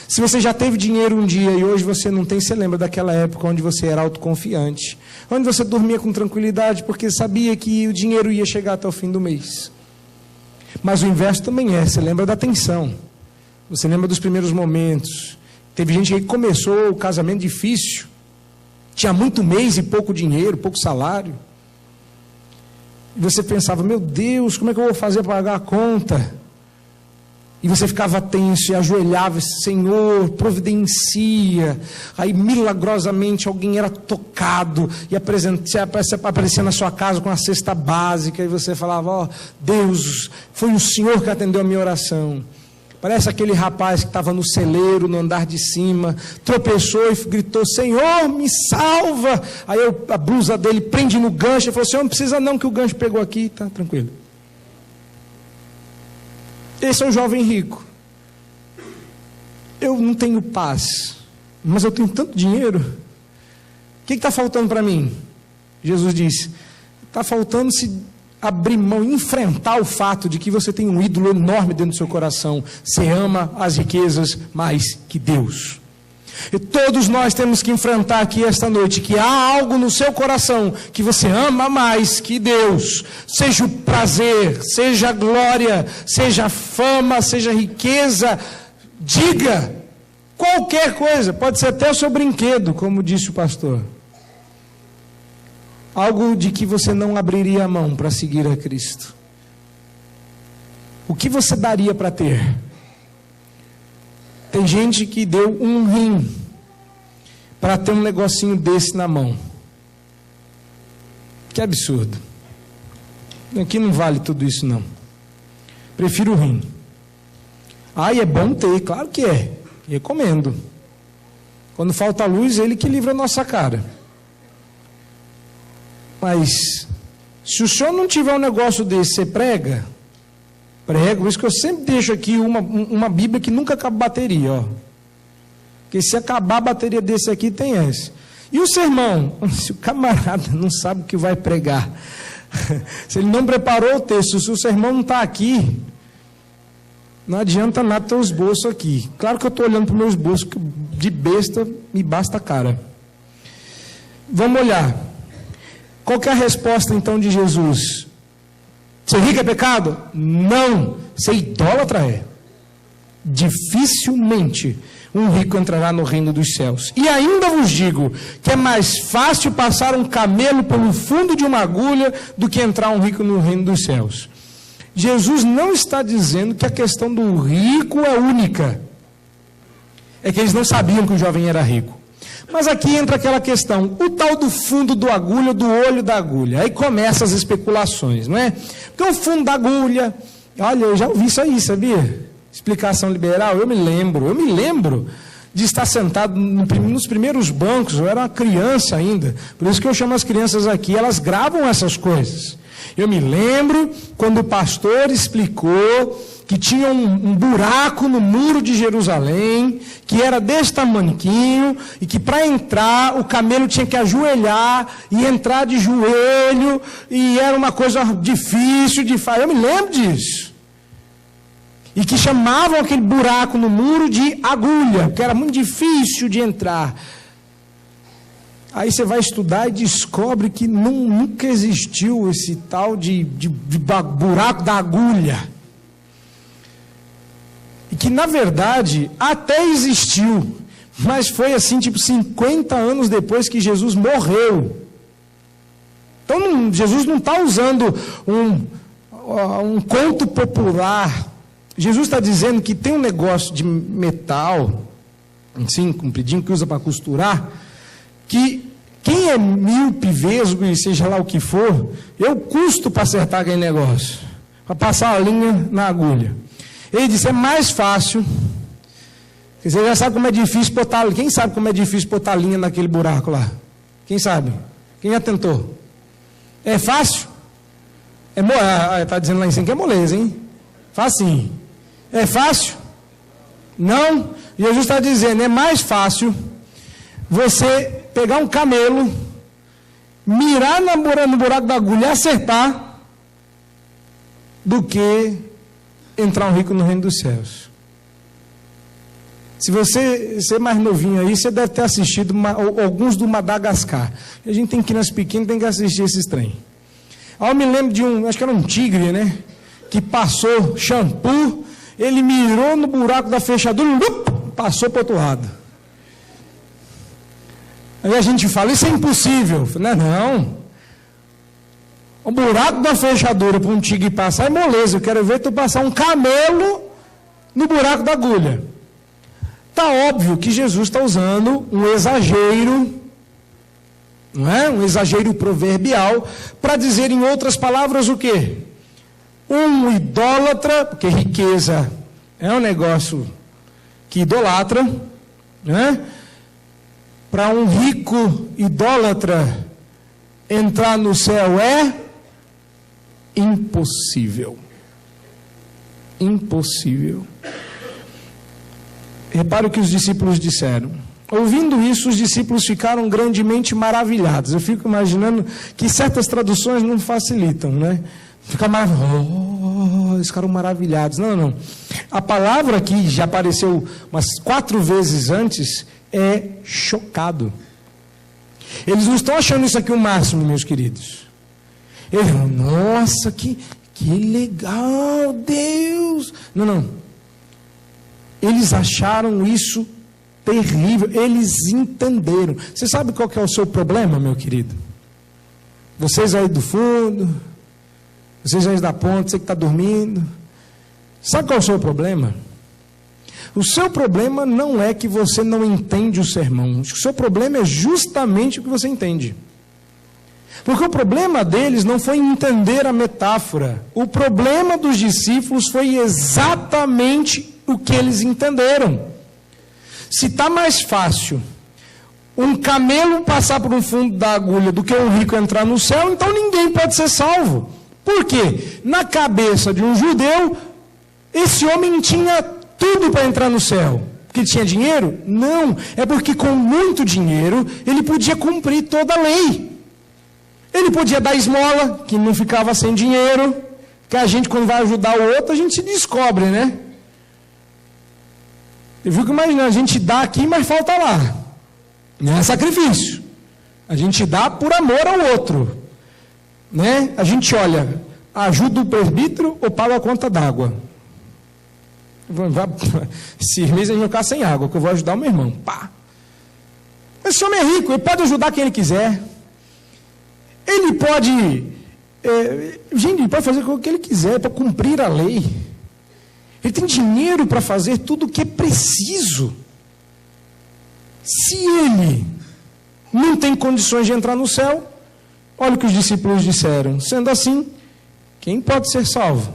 Se você já teve dinheiro um dia e hoje você não tem, você lembra daquela época onde você era autoconfiante, onde você dormia com tranquilidade porque sabia que o dinheiro ia chegar até o fim do mês. Mas o inverso também é, você lembra da tensão. Você lembra dos primeiros momentos. Teve gente que começou o casamento difícil. Tinha muito mês e pouco dinheiro, pouco salário. E você pensava, meu Deus, como é que eu vou fazer para pagar a conta? E você ficava tenso e ajoelhava, Senhor, providencia. Aí milagrosamente alguém era tocado e aparecia na sua casa com a cesta básica. E você falava, ó, Deus, foi o Senhor que atendeu a minha oração. Parece aquele rapaz que estava no celeiro, no andar de cima, tropeçou e gritou, Senhor, me salva. Aí a blusa dele prende no gancho e falou, Senhor, não precisa não que o gancho pegou aqui, tá tranquilo. Esse é um jovem rico. Eu não tenho paz, mas eu tenho tanto dinheiro. O que está faltando para mim? Jesus disse, está faltando se abrir mão, enfrentar o fato de que você tem um ídolo enorme dentro do seu coração. Você ama as riquezas mais que Deus. E todos nós temos que enfrentar aqui esta noite que há algo no seu coração que você ama mais que Deus. Seja o prazer, seja a glória, seja a fama, seja a riqueza. Diga qualquer coisa, pode ser até o seu brinquedo, como disse o pastor. Algo de que você não abriria a mão para seguir a Cristo. O que você daria para ter? Tem gente que deu um rim para ter um negocinho desse na mão. Que absurdo. Aqui não vale tudo isso não. Prefiro o rim. E é bom ter, claro que é. Recomendo. Quando falta luz, ele que livra a nossa cara. Mas se o senhor não tiver um negócio desse, você prega? Prego, por isso que eu sempre deixo aqui uma Bíblia que nunca acaba bateria, ó. Porque se acabar a bateria desse aqui, tem essa. E o sermão? Se o camarada não sabe o que vai pregar, se ele não preparou o texto, se o sermão não está aqui, não adianta nada ter os bolsos aqui. Claro que eu estou olhando para os meus bolsos, que de besta me basta a cara. Vamos olhar. Qual que é a resposta então de Jesus? Ser rico é pecado? Não. Ser idólatra é. Dificilmente um rico entrará no reino dos céus. E ainda vos digo que é mais fácil passar um camelo pelo fundo de uma agulha do que entrar um rico no reino dos céus. Jesus não está dizendo que a questão do rico é única. É que eles não sabiam que o jovem era rico. Mas aqui entra aquela questão, o tal do fundo do agulha, do olho da agulha. Aí começam as especulações, não é? Porque o fundo da agulha, olha, eu já ouvi isso aí, sabia? Explicação liberal, eu me lembro de estar sentado nos primeiros bancos, eu era uma criança ainda, por isso que eu chamo as crianças aqui, elas gravam essas coisas. Eu me lembro quando o pastor explicou que tinha um buraco no muro de Jerusalém, que era desse tamanquinho, e que para entrar o camelo tinha que ajoelhar e entrar de joelho, e era uma coisa difícil de fazer. Eu me lembro disso. E que chamavam aquele buraco no muro de agulha, que era muito difícil de entrar. Aí você vai estudar e descobre que nunca existiu esse tal de buraco da agulha. E que na verdade até existiu, mas foi assim tipo 50 anos depois que Jesus morreu. Então Jesus não está usando um conto popular. Jesus está dizendo que tem um negócio de metal, assim, compridinho, que usa para costurar, que quem é míope, vesgo e seja lá o que for, eu custo para acertar aquele negócio, para passar a linha na agulha. Ele disse, é mais fácil. Você já sabe como é difícil botar. Quem sabe como é difícil botar linha naquele buraco lá? Quem sabe? Quem já tentou? É fácil? Está dizendo lá em cima que é moleza, hein? Facinho. É fácil? Não. Jesus está dizendo, é mais fácil você pegar um camelo, mirar no buraco da agulha e acertar, do que entrar um rico no reino dos céus. Se você ser mais novinho aí, você deve ter assistido alguns do Madagascar. A gente tem crianças pequenas, tem que assistir esses trem. Aí eu me lembro de acho que era um tigre, né? Que passou shampoo, ele mirou no buraco da fechadura, passou para o outro lado. Aí a gente fala, isso é impossível. Não. O buraco da fechadura para um tigre passar é moleza. Eu quero ver tu passar um camelo no buraco da agulha. Está óbvio que Jesus está usando um exagero, não é? Um exagero proverbial, para dizer em outras palavras o quê? Um idólatra, porque riqueza é um negócio que idolatra, né? Para um rico idólatra entrar no céu é impossível. Impossível. Repare o que os discípulos disseram. Ouvindo isso, os discípulos ficaram grandemente maravilhados. Eu fico imaginando que certas traduções não facilitam, né? Fica eles ficaram maravilhados. Não. A palavra que já apareceu umas 4 vezes antes é chocado. Eles não estão achando isso aqui o máximo, meus queridos. Eles falam, nossa, que legal, Deus. Não. Eles acharam isso terrível. Eles entenderam. Você sabe qual que é o seu problema, meu querido? Vocês aí do fundo, vocês aí da ponta, você que está dormindo. Sabe qual é o seu problema? O seu problema não é que você não entende o sermão. O seu problema é justamente o que você entende. Porque o problema deles não foi entender a metáfora. O problema dos discípulos foi exatamente o que eles entenderam. Se está mais fácil um camelo passar por um fundo da agulha do que um rico entrar no céu, então ninguém pode ser salvo. Por quê? Na cabeça de um judeu, esse homem tinha tudo para entrar no céu. Porque ele tinha dinheiro? Não. É porque com muito dinheiro ele podia cumprir toda a lei. Ele podia dar esmola, que não ficava sem dinheiro. Que a gente, quando vai ajudar o outro, a gente se descobre, né? Eu fico imaginando, a gente dá aqui, mas falta lá. Não é sacrifício. A gente dá por amor ao outro. Né? A gente olha, ajuda o presbítero ou paga a conta d'água? Esse mês a gente vai ficar sem água, que eu vou ajudar o meu irmão. Pá. Esse homem é rico, ele pode ajudar quem ele quiser. Ele pode... gente, ele pode fazer o que ele quiser para cumprir a lei. Ele tem dinheiro para fazer tudo o que é preciso. Se ele não tem condições de entrar no céu, olha o que os discípulos disseram. Sendo assim, quem pode ser salvo?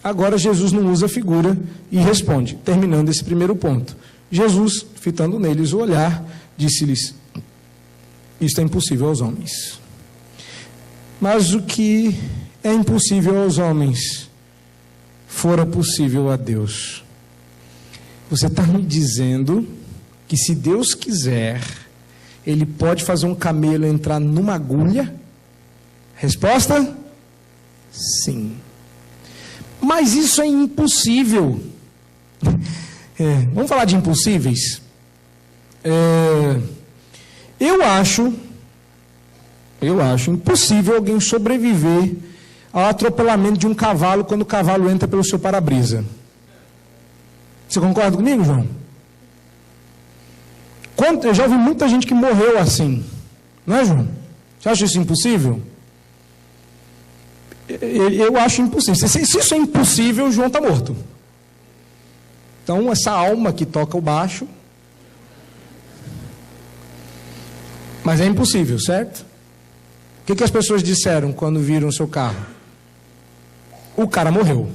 Agora Jesus não usa figura e responde, terminando esse primeiro ponto. Jesus, fitando neles o olhar, disse-lhes, isto é impossível aos homens. Mas o que é impossível aos homens, fora possível a Deus. Você está me dizendo que se Deus quiser, Ele pode fazer um camelo entrar numa agulha? Resposta? Sim. Mas isso é impossível. Vamos falar de impossíveis? Eu acho impossível alguém sobreviver ao atropelamento de um cavalo quando o cavalo entra pelo seu para-brisa. Você concorda comigo, João? Eu já ouvi muita gente que morreu assim. Não é, João? Você acha isso impossível? Eu acho impossível. Se isso é impossível, o João está morto. Então, essa alma que toca o baixo... Mas é impossível, certo? O que as pessoas disseram quando viram o seu carro? O cara morreu.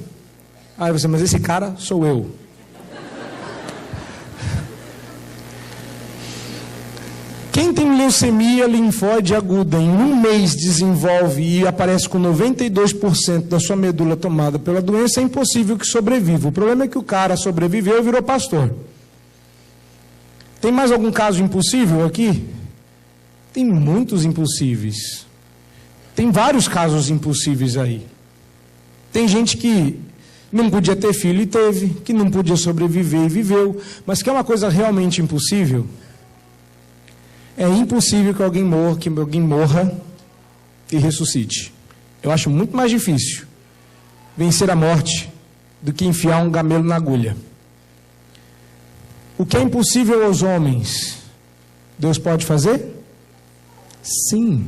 Aí você, mas esse cara sou eu. Quem tem leucemia linfóide aguda em um mês desenvolve e aparece com 92% da sua medula tomada pela doença, é impossível que sobreviva. O problema é que o cara sobreviveu e virou pastor. Tem mais algum caso impossível aqui? Tem muitos impossíveis. Tem vários casos impossíveis aí. Tem gente que não podia ter filho e teve, que não podia sobreviver e viveu, mas que é uma coisa realmente impossível. É impossível que alguém morra e ressuscite. Eu acho muito mais difícil vencer a morte do que enfiar um camelo na agulha. O que é impossível aos homens, Deus pode fazer? Sim.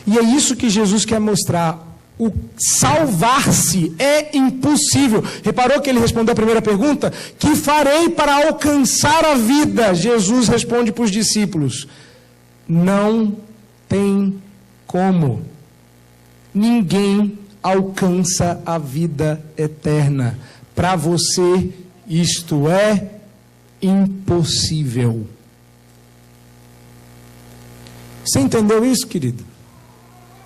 E é isso que Jesus quer mostrar o salvar-se é impossível. Reparou que ele respondeu a primeira pergunta? Que farei para alcançar a vida? Jesus responde para os discípulos: não tem como. Ninguém alcança a vida eterna. Para você, isto é impossível. Você entendeu isso, querido?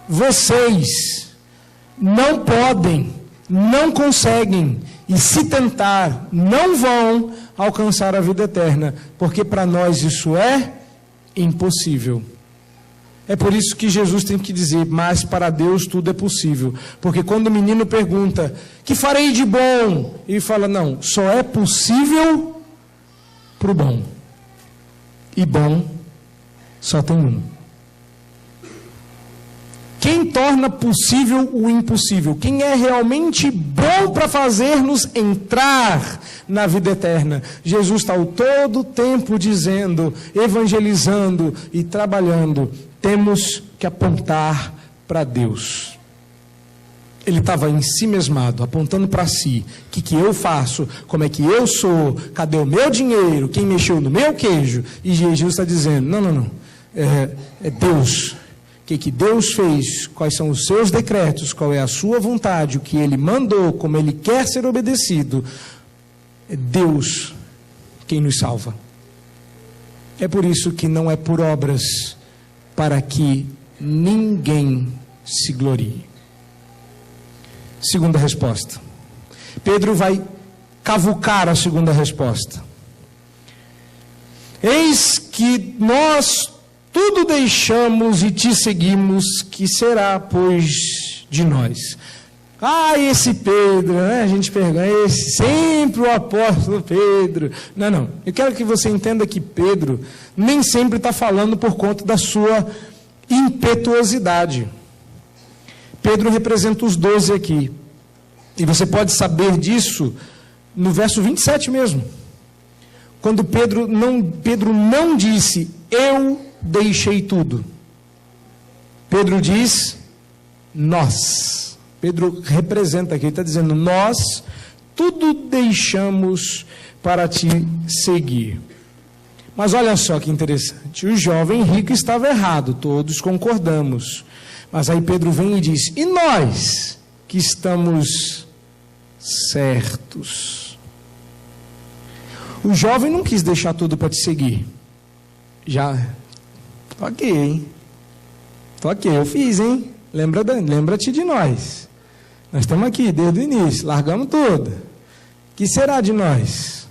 Vocês não podem, não conseguem, e se tentar, não vão alcançar a vida eterna, porque para nós isso é impossível. É por isso que Jesus tem que dizer: mas para Deus tudo é possível. Porque quando o menino pergunta: que farei de bom? E fala: não, só é possível para o bom. E bom só tem um. Quem torna possível o impossível? Quem é realmente bom para fazer-nos entrar na vida eterna? Jesus está o todo tempo dizendo, evangelizando e trabalhando: temos que apontar para Deus. Ele estava em si mesmado, apontando para si. O que eu faço? Como é que eu sou? Cadê o meu dinheiro? Quem mexeu no meu queijo? E Jesus está dizendo: não. É Deus. O que Deus fez, quais são os seus decretos, qual é a sua vontade, o que Ele mandou, como Ele quer ser obedecido. É Deus quem nos salva. É por isso que não é por obras, para que ninguém se glorie. Segunda resposta. Pedro vai cavucar a segunda resposta. Eis que nós tudo deixamos e te seguimos, que será, pois, de nós? Esse Pedro, né? A gente pergunta, sempre o apóstolo Pedro. Não. Eu quero que você entenda que Pedro nem sempre está falando por conta da sua impetuosidade. Pedro representa os 12 aqui. E você pode saber disso no verso 27 mesmo. Quando Pedro não disse: eu deixei tudo. Pedro diz: nós. Pedro representa aqui, ele está dizendo: nós tudo deixamos para te seguir. Mas olha só que interessante, o jovem rico estava errado, todos concordamos. Mas aí Pedro vem e diz: e nós que estamos certos? O jovem não quis deixar tudo para te seguir. Tô aqui, eu fiz, hein? Lembra-te de nós. Nós estamos aqui desde o início, largamos tudo. O que será de nós?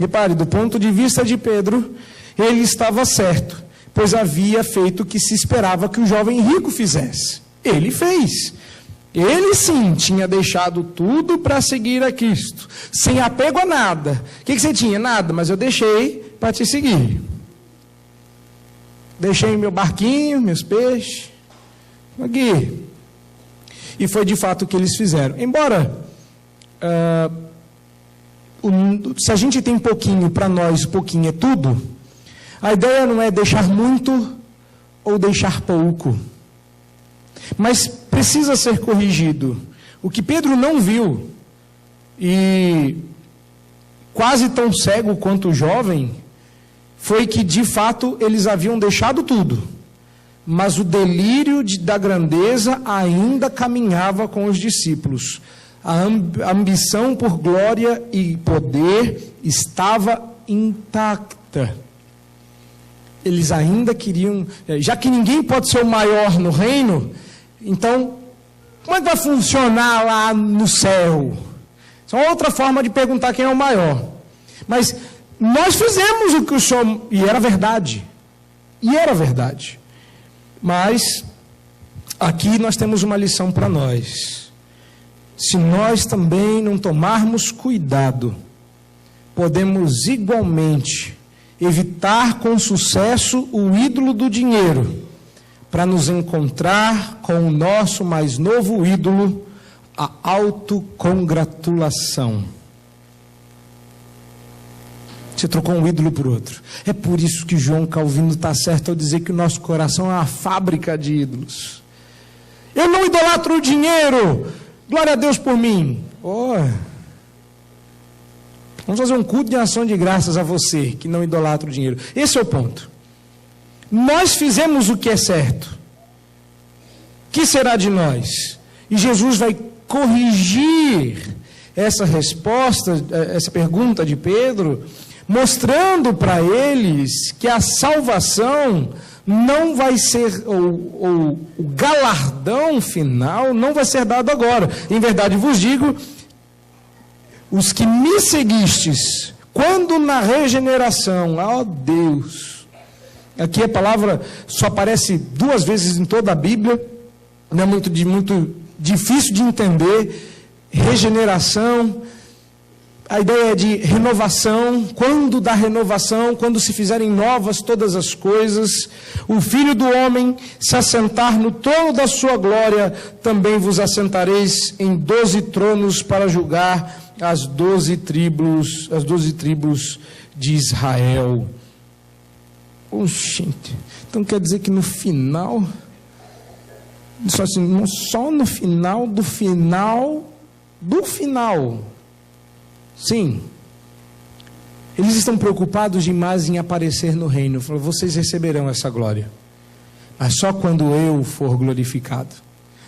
Repare, do ponto de vista de Pedro, ele estava certo, pois havia feito o que se esperava que o jovem rico fizesse. Ele fez. Ele sim tinha deixado tudo para seguir a Cristo, sem apego a nada. O que você tinha? Nada, mas eu deixei para te seguir. Deixei meu barquinho, meus peixes, aqui. E foi de fato o que eles fizeram. Embora, se a gente tem pouquinho, para nós pouquinho é tudo, a ideia não é deixar muito ou deixar pouco. Mas precisa ser corrigido. O que Pedro não viu, e quase tão cego quanto o jovem, foi que de fato eles haviam deixado tudo, mas o delírio da grandeza ainda caminhava com os discípulos. A ambição por glória e poder estava intacta. Eles ainda queriam, já que ninguém pode ser o maior no reino, então como é que vai funcionar lá no céu? Isso é uma outra forma de perguntar quem é o maior. Mas nós fizemos o que o Senhor... E era verdade. Mas aqui nós temos uma lição para nós. Se nós também não tomarmos cuidado, podemos igualmente evitar com sucesso o ídolo do dinheiro, para nos encontrar com o nosso mais novo ídolo, a autocongratulação. Você trocou um ídolo por outro. É por isso que João Calvino está certo ao dizer que o nosso coração é uma fábrica de ídolos. Eu não idolatro o dinheiro. Glória a Deus por mim. Vamos fazer um culto de ação de graças a você que não idolatra o dinheiro. Esse é o ponto. Nós fizemos o que é certo. Que será de nós? E Jesus vai corrigir essa resposta, essa pergunta de Pedro, mostrando para eles que a salvação não vai ser, o galardão final não vai ser dado agora. Em verdade vos digo, os que me seguistes, quando na regeneração, Deus, aqui a palavra só aparece 2 vezes em toda a Bíblia, não é muito difícil de entender. Regeneração, a ideia é de renovação. Quando da renovação, quando se fizerem novas todas as coisas, o Filho do Homem se assentar no trono da sua glória, também vos assentareis em 12 tronos para julgar as 12 tribos de Israel. Gente, então quer dizer que no final, só no final do final, sim, eles estão preocupados demais em aparecer no reino. Vocês receberão essa glória, mas só quando eu for glorificado.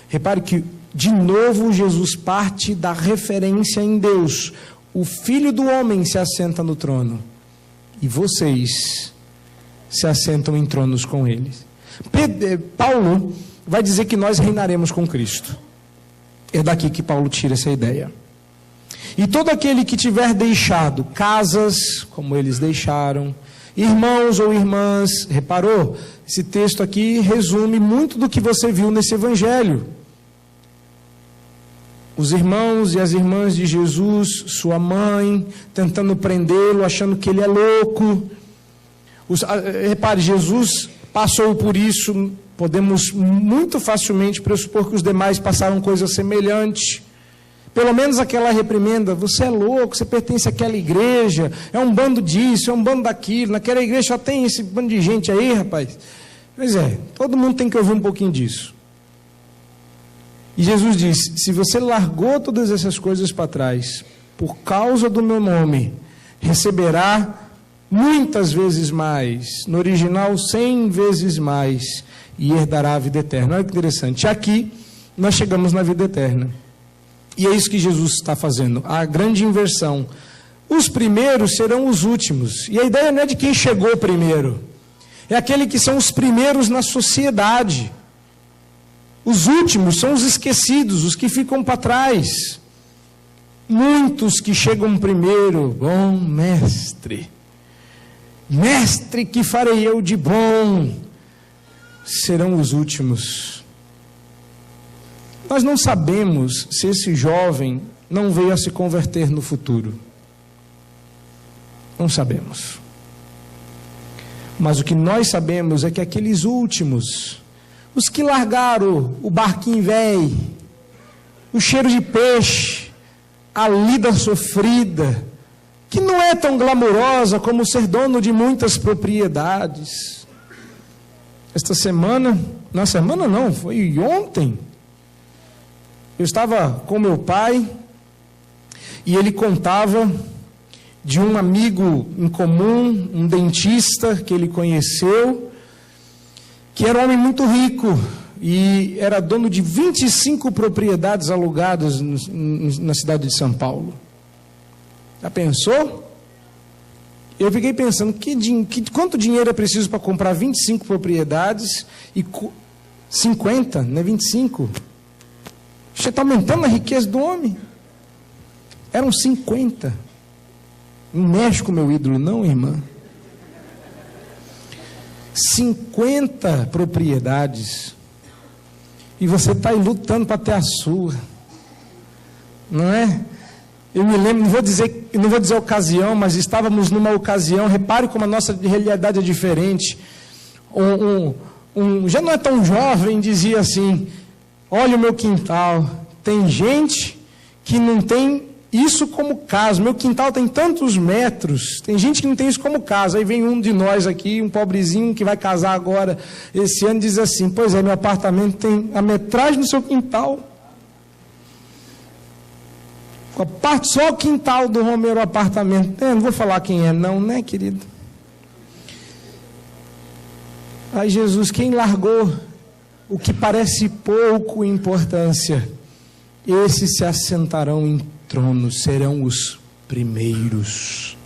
Repare que de novo Jesus parte da referência em Deus. O Filho do Homem se assenta no trono e vocês se assentam em tronos com ele. Paulo vai dizer que nós reinaremos com Cristo. É daqui que Paulo tira essa ideia. E todo aquele que tiver deixado casas, como eles deixaram, irmãos ou irmãs, reparou? Esse texto aqui resume muito do que você viu nesse evangelho. Os irmãos e as irmãs de Jesus, sua mãe, tentando prendê-lo, achando que ele é louco. Repare, Jesus passou por isso. Podemos muito facilmente pressupor que os demais passaram coisa semelhante. Pelo menos aquela reprimenda: você é louco, você pertence àquela igreja, é um bando disso, é um bando daquilo, naquela igreja só tem esse bando de gente aí, rapaz. Pois é, todo mundo tem que ouvir um pouquinho disso. E Jesus disse: se você largou todas essas coisas para trás, por causa do meu nome, receberá muitas vezes mais, no original 100 vezes mais, e herdará a vida eterna. Olha que interessante, aqui nós chegamos na vida eterna, e é isso que Jesus está fazendo, a grande inversão. Os primeiros serão os últimos, e a ideia não é de quem chegou primeiro, é aquele que são os primeiros na sociedade. Os últimos são os esquecidos, os que ficam para trás. Muitos que chegam primeiro: bom mestre, mestre, que farei eu de bom? Serão os últimos. Nós não sabemos se esse jovem não veio a se converter no futuro. Não sabemos. Mas o que nós sabemos é que aqueles últimos, os que largaram o barquinho velho, o cheiro de peixe, a lida sofrida, que não é tão glamourosa como ser dono de muitas propriedades. Esta semana, foi ontem, eu estava com meu pai e ele contava de um amigo em comum, um dentista que ele conheceu, que era um homem muito rico e era dono de 25 propriedades alugadas na cidade de São Paulo. Já pensou? Eu fiquei pensando, quanto dinheiro é preciso para comprar 25 propriedades e 50, não é 25? Você está aumentando a riqueza do homem. Eram 50. Não mexe com o meu ídolo, não, irmã. 50 propriedades. E você está aí lutando para ter a sua. Não é? Eu me lembro, não vou dizer a ocasião, mas estávamos numa ocasião, repare como a nossa realidade é diferente. Já não é tão jovem, dizia assim: olha o meu quintal, tem gente que não tem isso como casa. Meu quintal tem tantos metros. Tem gente que não tem isso como casa. Aí vem um de nós aqui, um pobrezinho que vai casar agora esse ano, diz assim: pois é, meu apartamento tem a metragem do seu quintal. A parte, só o quintal do Romero, o apartamento. Não vou falar quem é não, né, querido? Aí Jesus, quem largou o que parece pouco importância, esses se assentarão em tronos, serão os primeiros.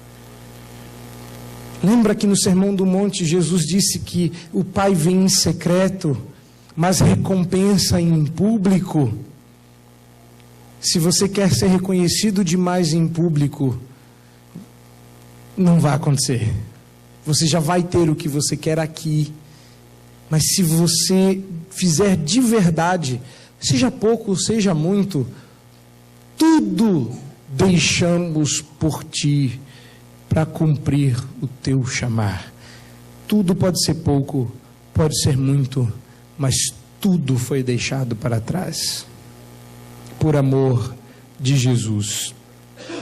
Lembra que no Sermão do Monte Jesus disse que o Pai vem em secreto, mas recompensa em público? Se você quer ser reconhecido demais em público, não vai acontecer. Você já vai ter o que você quer aqui. Mas se você fizer de verdade, seja pouco, seja muito, tudo deixamos por ti para cumprir o teu chamar. Tudo pode ser pouco, pode ser muito, mas tudo foi deixado para trás, por amor de Jesus.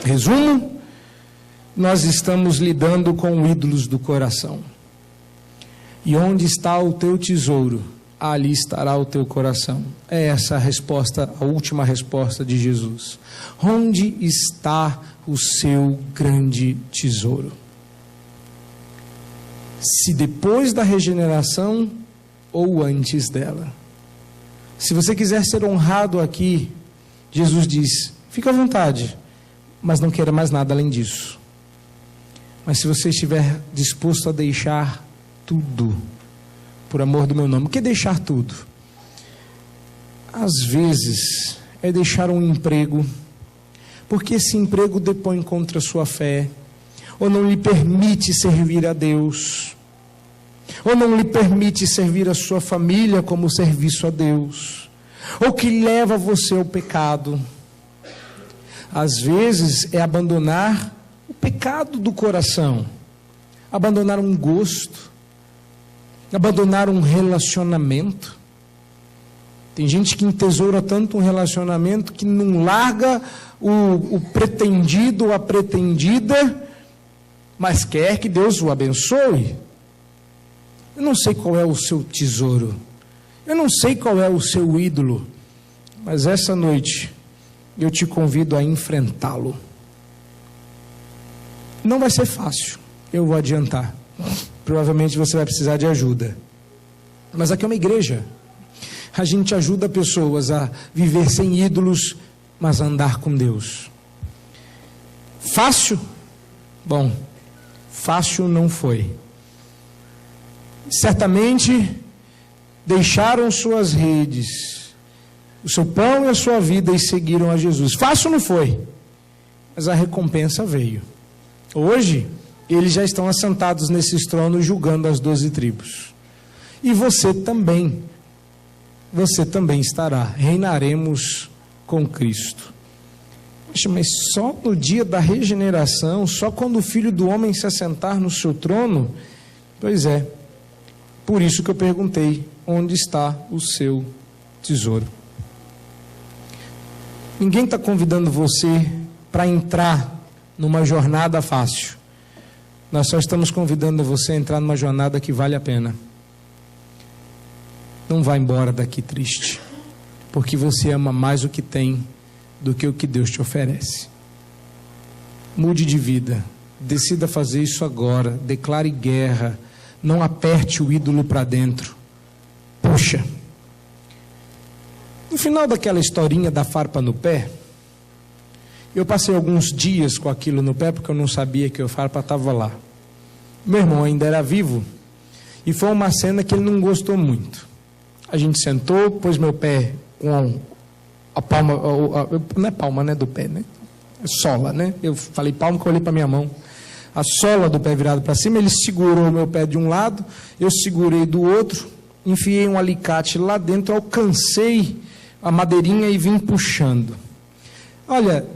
Resumo, nós estamos lidando com ídolos do coração. E onde está o teu tesouro, ali estará o teu coração. É essa a resposta, a última resposta de Jesus. Onde está o seu grande tesouro? Se depois da regeneração ou antes dela. Se você quiser ser honrado aqui, Jesus diz: fica à vontade, mas não queira mais nada além disso. Mas se você estiver disposto a deixar tudo por amor do meu nome. O que é deixar tudo? Às vezes é deixar um emprego, porque esse emprego depõe contra a sua fé, ou não lhe permite servir a Deus, ou não lhe permite servir a sua família como serviço a Deus, ou que leva você ao pecado. Às vezes é abandonar o pecado do coração, abandonar um gosto, abandonar um relacionamento. Tem gente que entesoura tanto um relacionamento que não larga o pretendido ou a pretendida, mas quer que Deus o abençoe. Eu não sei qual é o seu tesouro, eu não sei qual é o seu ídolo, mas essa noite eu te convido a enfrentá-lo. Não vai ser fácil, eu vou adiantar. Provavelmente você vai precisar de ajuda. Mas aqui é uma igreja. A gente ajuda pessoas a viver sem ídolos, mas a andar com Deus. Fácil? Bom, fácil não foi. Certamente deixaram suas redes, o seu pão e a sua vida, e seguiram a Jesus. Fácil não foi, mas a recompensa veio. Hoje eles já estão assentados nesses tronos, julgando as 12 tribos. E você também estará. Reinaremos com Cristo. Mas só no dia da regeneração, só quando o Filho do Homem se assentar no seu trono? Pois é. Por isso que eu perguntei: onde está o seu tesouro? Ninguém está convidando você para entrar numa jornada fácil. Nós só estamos convidando você a entrar numa jornada que vale a pena. Não vá embora daqui triste, porque você ama mais o que tem do que o que Deus te oferece. Mude de vida, decida fazer isso agora, declare guerra, não aperte o ídolo para dentro. Puxa. No final daquela historinha da farpa no pé, eu passei alguns dias com aquilo no pé, porque eu não sabia que a farpa estava lá. Meu irmão ainda era vivo, e foi uma cena que ele não gostou muito. A gente sentou, pôs meu pé com a palma, não é palma, né, do pé, né? É sola, né? Eu falei palma porque eu olhei para minha mão. A sola do pé virado para cima, ele segurou o meu pé de um lado, eu segurei do outro, enfiei um alicate lá dentro, alcancei a madeirinha e vim puxando. Olha,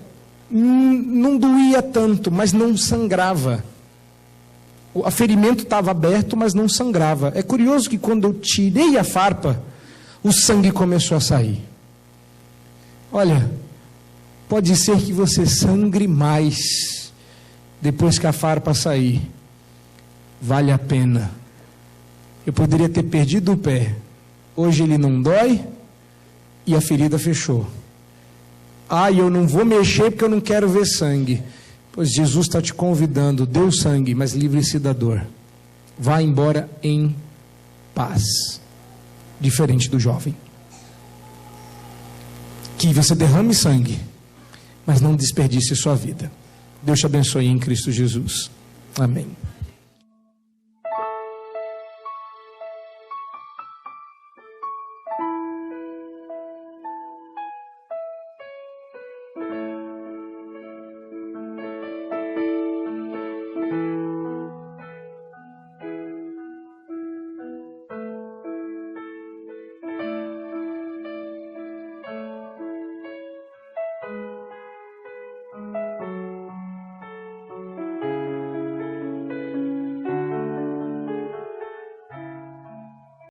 não doía tanto, mas não sangrava. O ferimento estava aberto, mas não sangrava. É curioso que quando eu tirei a farpa, o sangue começou a sair. Olha, Pode ser que você sangre mais depois que a farpa sair. Vale a pena. Eu poderia ter perdido o pé. Hoje ele não dói e a ferida fechou. Eu não vou mexer porque eu não quero ver sangue. Pois Jesus está te convidando. Dê o sangue, mas livre-se da dor. Vá embora em paz. Diferente do jovem. Que você derrame sangue, mas não desperdice sua vida. Deus te abençoe em Cristo Jesus. Amém.